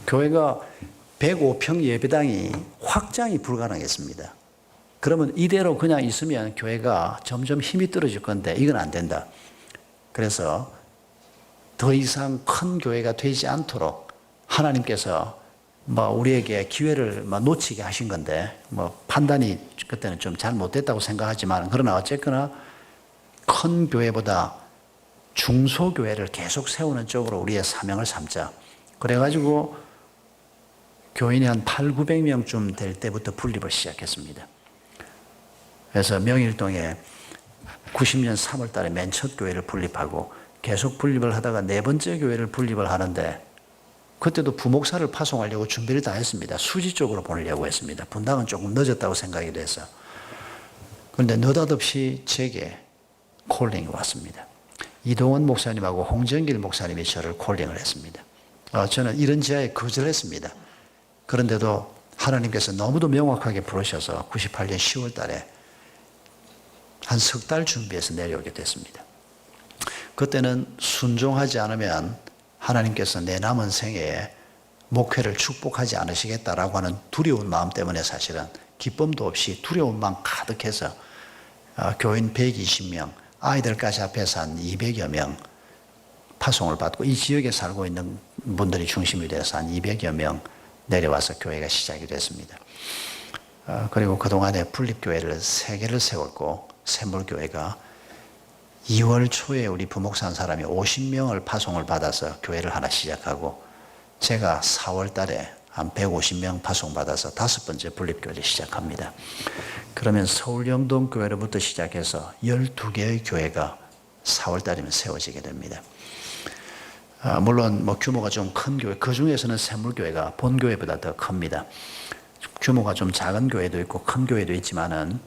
교회가 105평 예배당이 확장이 불가능했습니다. 그러면 이대로 그냥 있으면 교회가 점점 힘이 떨어질 건데 이건 안 된다. 그래서 더 이상 큰 교회가 되지 않도록 하나님께서 우리에게 기회를 놓치게 하신 건데 판단이 그때는 좀 잘못됐다고 생각하지만 그러나 어쨌거나 큰 교회보다 중소교회를 계속 세우는 쪽으로 우리의 사명을 삼자. 그래가지고 교인이 한 800~900명쯤 될 때부터 분립을 시작했습니다. 그래서 명일동에 90년 3월 달에 맨 첫 교회를 분립하고 계속 분립을 하다가 네 번째 교회를 분립을 하는데 그때도 부목사를 파송하려고 준비를 다 했습니다. 수지 쪽으로 보내려고 했습니다. 분당은 조금 늦었다고 생각이 돼서. 그런데 느닷없이 제게 콜링이 왔습니다. 이동원 목사님하고 홍정길 목사님이 저를 콜링을 했습니다. 저는 이런 지하에 거절했습니다. 그런데도 하나님께서 너무도 명확하게 부르셔서 98년 10월 달에 한 석 달 준비해서 내려오게 됐습니다. 그때는 순종하지 않으면 하나님께서 내 남은 생애에 목회를 축복하지 않으시겠다라고 하는 두려운 마음 때문에 사실은 기쁨도 없이 두려움만 가득해서 교인 120명, 아이들까지 합해서 한 200여 명 파송을 받고 이 지역에 살고 있는 분들이 중심이 돼서 한 200여 명 내려와서 교회가 시작이 됐습니다. 그리고 그동안에 분립교회를 3개를 세웠고 샘물교회가 2월 초에 우리 부목사 한 사람이 50명을 파송을 받아서 교회를 하나 시작하고 제가 4월 달에 한 150명 파송받아서 5번째 분립교회를 시작합니다. 그러면 서울 영동교회로부터 시작해서 12개의 교회가 4월 달이면 세워지게 됩니다. 물론 규모가 좀 큰 교회, 그 중에서는 샘물교회가 본교회보다 더 큽니다. 규모가 좀 작은 교회도 있고 큰 교회도 있지만은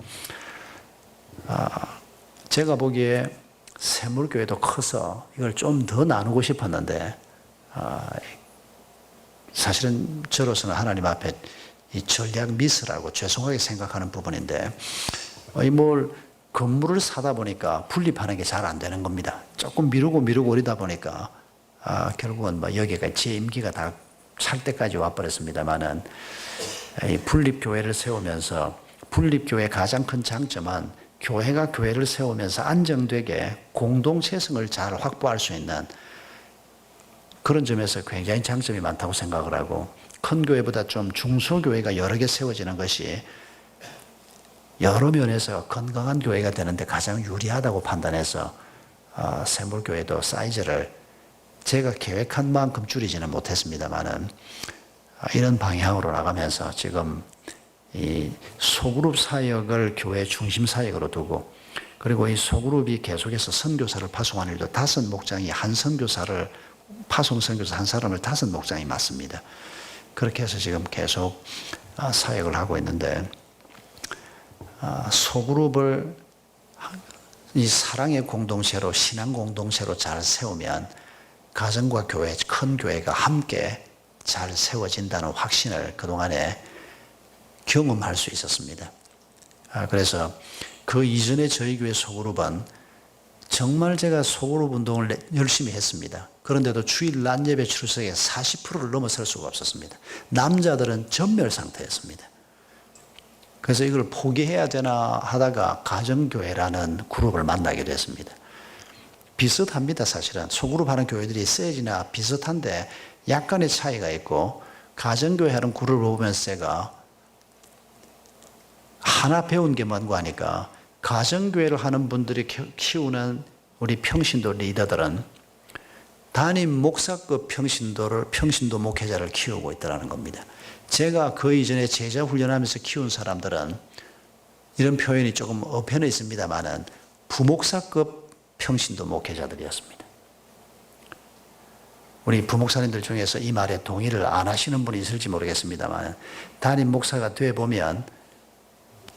제가 보기에 샘물교회도 커서 이걸 좀 더 나누고 싶었는데 사실은 저로서는 하나님 앞에 이 전략 미스라고 죄송하게 생각하는 부분인데 건물을 사다 보니까 분립하는 게 잘 안 되는 겁니다. 조금 미루고 오리다 보니까 결국은 여기가 제 임기가 다 찰 때까지 와버렸습니다만은 이 분립교회를 세우면서 분립교회의 가장 큰 장점은 교회가 교회를 세우면서 안정되게 공동체성을 잘 확보할 수 있는 그런 점에서 굉장히 장점이 많다고 생각을 하고, 큰 교회보다 좀 중소교회가 여러 개 세워지는 것이 여러 면에서 건강한 교회가 되는데 가장 유리하다고 판단해서 샘물교회도 사이즈를 제가 계획한 만큼 줄이지는 못했습니다만은 이런 방향으로 나가면서 지금 이 소그룹 사역을 교회 중심 사역으로 두고, 그리고 이 소그룹이 계속해서 선교사를 파송하는 일도 5목장이 한 선교사를 파송 선교사 한 사람을 5목장이 맡습니다. 그렇게 해서 지금 계속 사역을 하고 있는데, 소그룹을 이 사랑의 공동체로, 신앙 공동체로 잘 세우면 가정과 교회, 큰 교회가 함께 잘 세워진다는 확신을 그동안에 경험할 수 있었습니다. 그래서 그 이전에 저희 교회 소그룹은 정말 제가 소그룹 운동을 열심히 했습니다. 그런데도 주일 낮 예배 출석에 40%를 넘어설 수가 없었습니다. 남자들은 전멸 상태였습니다. 그래서 이걸 포기해야 되나 하다가 가정교회라는 그룹을 만나게 됐습니다. 비슷합니다. 사실은 소그룹 하는 교회들이 세지나 비슷한데 약간의 차이가 있고, 가정교회 하는 그룹을 보면서 제가 하나 배운 게 뭔가 하니까, 가정교회를 하는 분들이 키우는 우리 평신도 리더들은 담임 목사급 평신도 목회자를 키우고 있다는 겁니다. 제가 그 이전에 제자 훈련하면서 키운 사람들은, 이런 표현이 조금 어편해 있습니다만은 부목사급 평신도 목회자들이었습니다. 우리 부목사님들 중에서 이 말에 동의를 안 하시는 분이 있을지 모르겠습니다만, 담임 목사가 돼 보면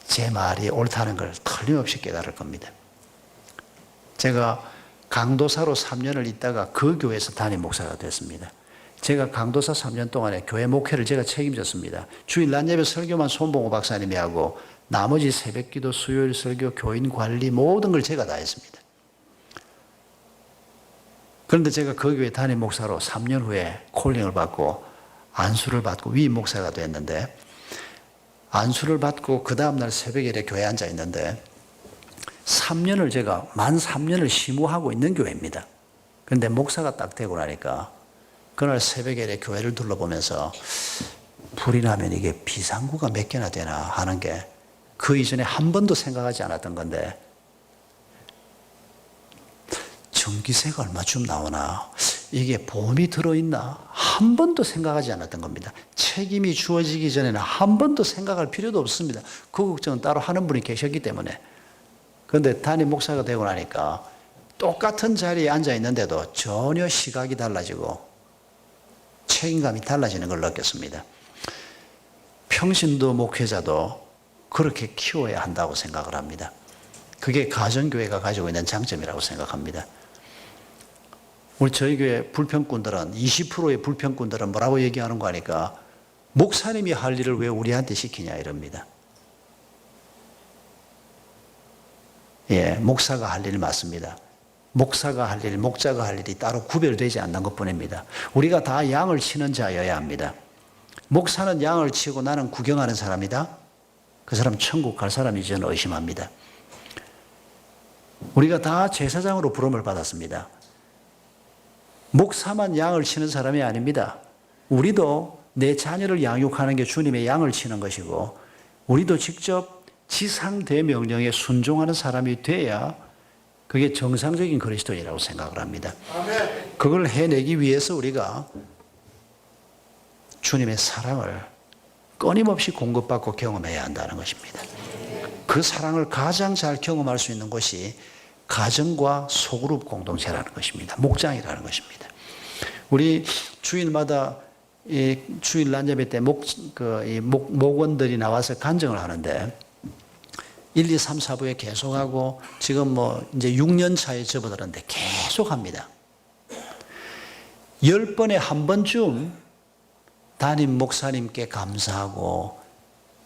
제 말이 옳다는 걸 틀림없이 깨달을 겁니다. 제가 강도사로 3년을 있다가 그 교회에서 담임 목사가 됐습니다. 제가 강도사 3년 동안에 교회 목회를 제가 책임졌습니다. 주일 낮 예배 설교만 손봉호 박사님이 하고, 나머지 새벽기도, 수요일 설교, 교인 관리 모든 걸 제가 다 했습니다. 그런데 제가 그 교회 담임 목사로 3년 후에 콜링을 받고 안수를 받고 위임 목사가 됐는데, 안수를 받고 그 다음날 새벽에 교회에 앉아 있는데, 3년을 제가 만 3년을 심우하고 있는 교회입니다. 그런데 목사가 딱 되고 나니까 그날 새벽에 교회를 둘러보면서 불이 나면 이게 비상구가 몇 개나 되나 하는 게 그 이전에 한 번도 생각하지 않았던 건데, 전기세가 얼마쯤 나오나, 이게 보험이 들어있나, 한 번도 생각하지 않았던 겁니다. 책임이 주어지기 전에는 한 번도 생각할 필요도 없습니다. 그 걱정은 따로 하는 분이 계셨기 때문에. 그런데 담임 목사가 되고 나니까 똑같은 자리에 앉아 있는데도 전혀 시각이 달라지고 책임감이 달라지는 걸 느꼈습니다. 평신도 목회자도 그렇게 키워야 한다고 생각을 합니다. 그게 가정교회가 가지고 있는 장점이라고 생각합니다. 우리 저희 교회 불평꾼들은, 20%의 불평꾼들은 뭐라고 얘기하는 거 하니까, 목사님이 할 일을 왜 우리한테 시키냐 이럽니다. 예, 목사가 할 일 맞습니다. 목사가 할 일, 목자가 할 일이 따로 구별되지 않는 것 뿐입니다. 우리가 다 양을 치는 자여야 합니다. 목사는 양을 치고 나는 구경하는 사람이다? 그 사람 천국 갈 사람인지 저는 의심합니다. 우리가 다 제사장으로 부름을 받았습니다. 목사만 양을 치는 사람이 아닙니다. 우리도 내 자녀를 양육하는 게 주님의 양을 치는 것이고, 우리도 직접 지상대명령에 순종하는 사람이 돼야 그게 정상적인 그리스도인이라고 생각을 합니다. 그걸 해내기 위해서 우리가 주님의 사랑을 끊임없이 공급받고 경험해야 한다는 것입니다. 그 사랑을 가장 잘 경험할 수 있는 것이 가정과 소그룹 공동체라는 것입니다. 목장이라는 것입니다. 우리 주일마다 주일 낮 예배 때 목원들이 나와서 간증을 하는데, 1, 2, 3, 4부에 계속하고 지금 이제 6년 차에 접어들었는데 계속 합니다. 10번에 한 번쯤 담임 목사님께 감사하고,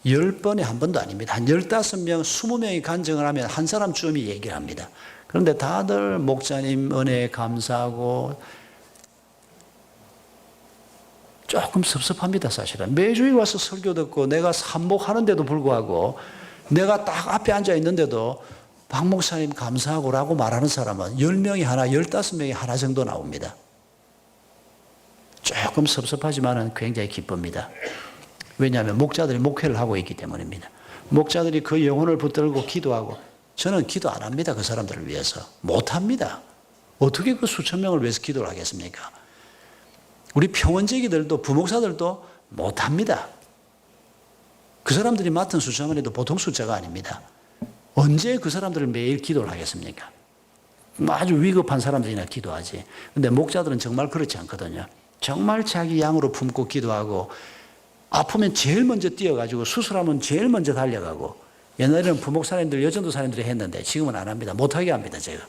10번에 한 번도 아닙니다. 한 15명, 20명이 간증을 하면 한 사람쯤이 얘기를 합니다. 그런데 다들 목사님 은혜에 감사하고, 조금 섭섭합니다, 사실은. 매주일 와서 설교 듣고 내가 삼복하는데도 불구하고, 내가 딱 앞에 앉아 있는데도 박 목사님 감사하고라고 말하는 사람은 10명이 하나, 15명이 하나 정도 나옵니다. 조금 섭섭하지만 굉장히 기쁩니다. 왜냐하면 목자들이 목회를 하고 있기 때문입니다. 목자들이 그 영혼을 붙들고 기도하고, 저는 기도 안 합니다. 그 사람들을 위해서. 못합니다. 어떻게 그 수천 명을 위해서 기도를 하겠습니까? 우리 평원제기들도 부목사들도 못합니다. 그 사람들이 맡은 숫자만 해도 보통 숫자가 아닙니다. 언제 그 사람들을 매일 기도를 하겠습니까? 아주 위급한 사람들이나 기도하지. 근데 목자들은 정말 그렇지 않거든요. 정말 자기 양으로 품고 기도하고, 아프면 제일 먼저 뛰어가지고, 수술하면 제일 먼저 달려가고. 옛날에는 부목사님들, 여전도사님들이 했는데 지금은 안 합니다. 못하게 합니다, 제가.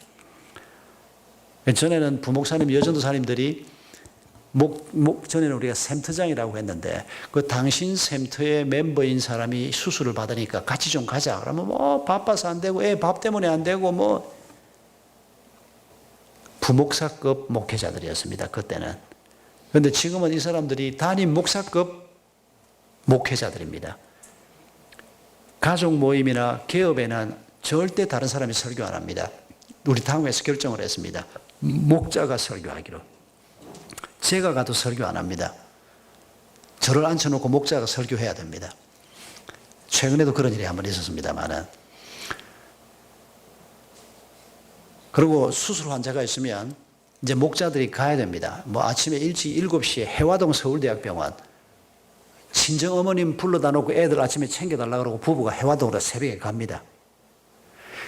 전에는 부목사님, 여전도사님들이 전에는 우리가 샘터장이라고 했는데, 그 당신 샘터의 멤버인 사람이 수술을 받으니까 같이 좀 가자. 그러면 뭐 바빠서 안 되고, 애 밥 때문에 안 되고, 뭐. 부목사급 목회자들이었습니다, 그때는. 그런데 지금은 이 사람들이 담임 목사급 목회자들입니다. 가족 모임이나 개업에는 절대 다른 사람이 설교 안 합니다. 우리 당회에서 결정을 했습니다. 목자가 설교하기로. 제가 가도 설교 안 합니다. 저를 앉혀놓고 목자가 설교해야 됩니다. 최근에도 그런 일이 한번 있었습니다만은. 그리고 수술 환자가 있으면 이제 목자들이 가야 됩니다. 뭐 아침에 일찍 7시에 해화동 서울대학병원, 친정 어머님 불러다 놓고 애들 아침에 챙겨달라고 그러고 부부가 해화동으로 새벽에 갑니다.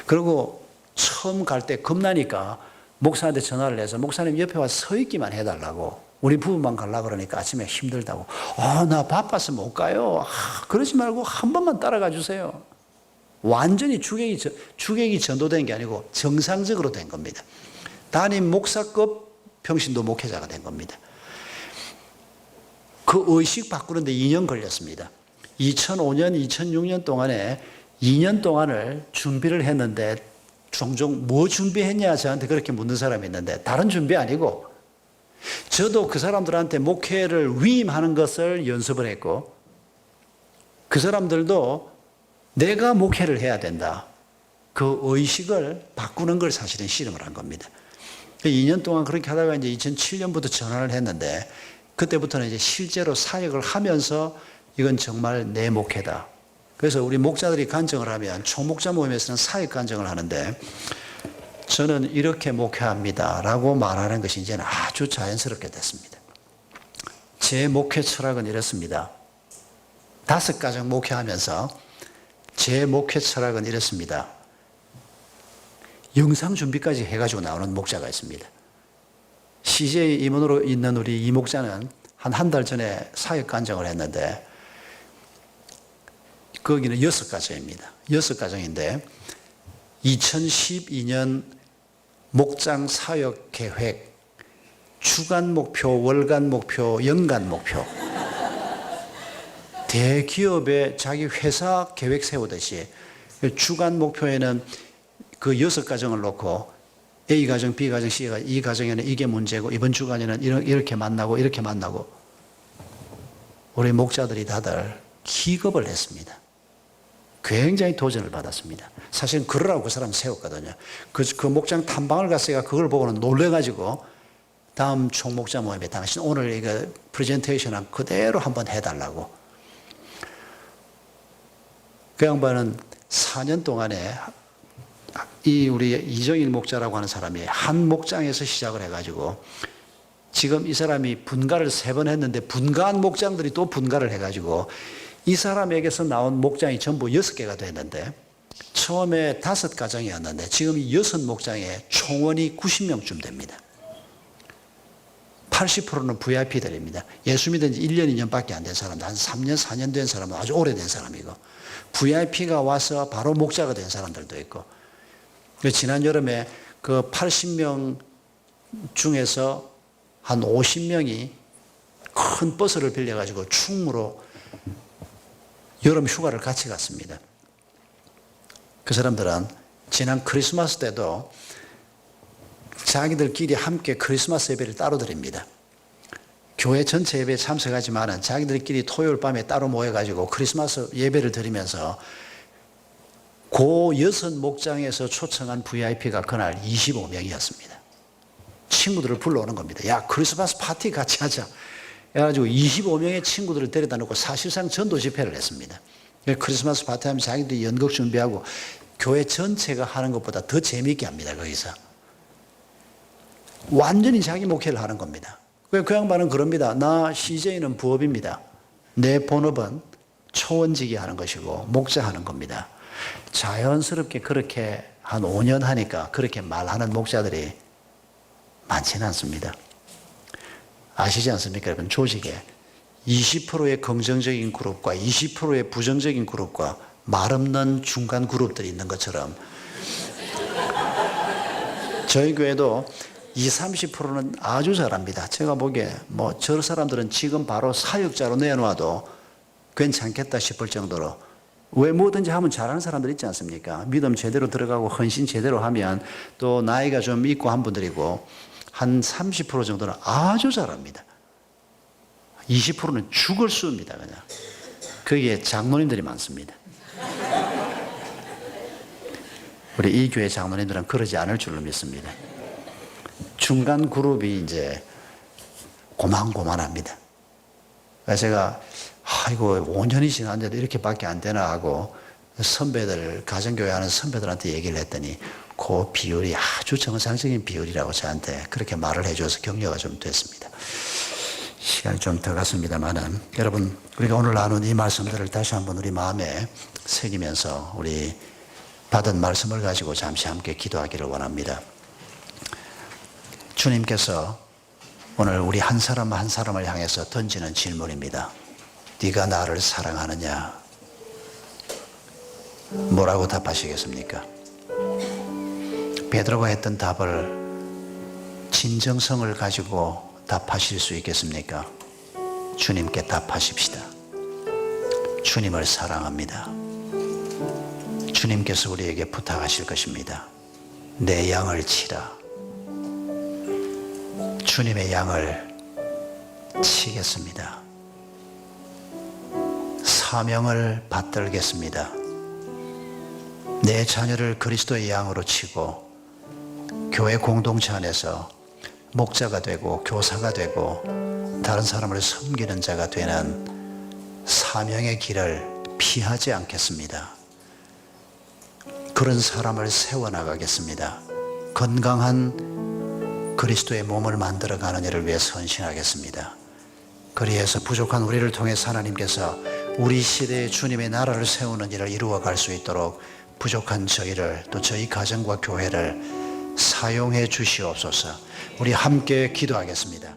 그리고 처음 갈 때 겁나니까 목사한테 전화를 해서 목사님 옆에 와서 서 있기만 해달라고, 우리 부부만 가려고 그러니까 아침에 힘들다고. 나 바빠서 못 가요. 그러지 말고 한 번만 따라가 주세요. 완전히 주객이 전도된 게 아니고 정상적으로 된 겁니다. 담임 목사급 평신도 목회자가 된 겁니다. 그 의식 바꾸는데 2년 걸렸습니다. 2005년, 2006년 동안에 2년 동안을 준비를 했는데, 종종 뭐 준비했냐 저한테 그렇게 묻는 사람이 있는데, 다른 준비 아니고 저도 그 사람들한테 목회를 위임하는 것을 연습을 했고, 그 사람들도 내가 목회를 해야 된다, 그 의식을 바꾸는 걸 사실은 실험을 한 겁니다. 2년 동안 그렇게 하다가 이제 2007년부터 전환을 했는데, 그때부터는 이제 실제로 사역을 하면서 이건 정말 내 목회다. 그래서 우리 목자들이 간증을 하면, 총목자 모임에서는 사역 간증을 하는데, 저는 이렇게 목회합니다 라고 말하는 것이 이제는 아주 자연스럽게 됐습니다. 제 목회 철학은 이렇습니다. 5가정 목회하면서 제 목회 철학은 이렇습니다. 영상 준비까지 해가지고 나오는 목자가 있습니다. CJ 임원으로 있는 우리 이 목자는 한 달 전에 사역 간증을 했는데, 거기는 6가정입니다. 6가정인데 2012년 목장 사역 계획, 주간 목표, 월간 목표, 연간 목표, 대기업의 자기 회사 계획 세우듯이 주간 목표에는 그 6가정을 놓고 A가정, B가정, C가정, 이 가정에는 이게 문제고, 이번 주간에는 이렇게 만나고 이렇게 만나고. 우리 목자들이 다들 기겁을 했습니다. 굉장히 도전을 받았습니다. 사실은 그러라고 그 사람 세웠거든요. 그 목장 탐방을 갔으니까 그걸 보고는 놀래가지고 다음 총목자 모임에 당신 오늘 이거 프레젠테이션은 그대로 한번 해달라고. 그 양반은 4년 동안에 우리 이정일 목자라고 하는 사람이 한 목장에서 시작을 해가지고, 지금 이 사람이 분가를 3번 했는데 분가한 목장들이 또 분가를 해가지고 이 사람에게서 나온 목장이 전부 6개가 됐는데, 처음에 5가정이었는데 지금 이 6목장에 총원이 90명쯤 됩니다. 80%는 VIP들입니다. 예수 믿은 지 1년, 2년밖에 안 된 사람들, 한 3년, 4년 된 사람은 아주 오래된 사람이고, VIP가 와서 바로 목자가 된 사람들도 있고. 지난 여름에 그 80명 중에서 한 50명이 큰 버스를 빌려가지고 충무로 여름 휴가를 같이 갔습니다. 그 사람들은 지난 크리스마스 때도 자기들끼리 함께 크리스마스 예배를 따로 드립니다. 교회 전체 예배에 참석하지만은 자기들끼리 토요일 밤에 따로 모여가지고 크리스마스 예배를 드리면서 고 여섯 목장에서 초청한 VIP가 그날 25명이었습니다. 친구들을 불러오는 겁니다. 야, 크리스마스 파티 같이 하자. 해가지고 25명의 친구들을 데려다 놓고 사실상 전도 집회를 했습니다. 크리스마스 파티 하면 자기들이 연극 준비하고 교회 전체가 하는 것보다 더 재미있게 합니다. 거기서. 완전히 자기 목회를 하는 겁니다. 그 양반은 그럽니다. 나 CJ는 부업입니다. 내 본업은 초원지기 하는 것이고 목자하는 겁니다. 자연스럽게 그렇게 한 5년 하니까 그렇게 말하는 목자들이 많지는 않습니다. 아시지 않습니까? 여러분, 조직에 20%의 긍정적인 그룹과 20%의 부정적인 그룹과 말 없는 중간 그룹들이 있는 것처럼 저희 교회도 20, 30%는 아주 잘합니다. 제가 보기에 저 사람들은 지금 바로 사역자로 내놓아도 괜찮겠다 싶을 정도로, 왜 뭐든지 하면 잘하는 사람들 있지 않습니까? 믿음 제대로 들어가고 헌신 제대로 하면 또 나이가 좀 있고 한 분들이고 한 30% 정도는 아주 잘합니다. 20%는 죽을 수입니다. 그냥. 거기에 장로님들이 많습니다. 우리 이 교회 장로님들은 그러지 않을 줄로 믿습니다. 중간 그룹이 이제 고만고만합니다. 그래서 제가 이거 5년이 지났는데도 이렇게밖에 안 되나 하고 선배들, 가정교회 하는 선배들한테 얘기를 했더니 그 비율이 아주 정상적인 비율이라고 저한테 그렇게 말을 해줘서 격려가 좀 됐습니다. 시간이 좀 더 갔습니다만은 여러분, 우리가 오늘 나눈 이 말씀들을 다시 한번 우리 마음에 새기면서 우리 받은 말씀을 가지고 잠시 함께 기도하기를 원합니다. 주님께서 오늘 우리 한 사람 한 사람을 향해서 던지는 질문입니다. 네가 나를 사랑하느냐? 뭐라고 답하시겠습니까? 베드로가 했던 답을 진정성을 가지고 답하실 수 있겠습니까? 주님께 답하십시다. 주님을 사랑합니다. 주님께서 우리에게 부탁하실 것입니다. 내 양을 치라. 주님의 양을 치겠습니다. 사명을 받들겠습니다. 내 자녀를 그리스도의 양으로 치고 교회 공동체 안에서 목자가 되고 교사가 되고 다른 사람을 섬기는 자가 되는 사명의 길을 피하지 않겠습니다. 그런 사람을 세워나가겠습니다. 건강한 그리스도의 몸을 만들어가는 일을 위해 헌신하겠습니다. 그리해서 부족한 우리를 통해서 하나님께서 우리 시대에 주님의 나라를 세우는 일을 이루어갈 수 있도록 부족한 저희를, 또 저희 가정과 교회를 사용해 주시옵소서. 우리 함께 기도하겠습니다.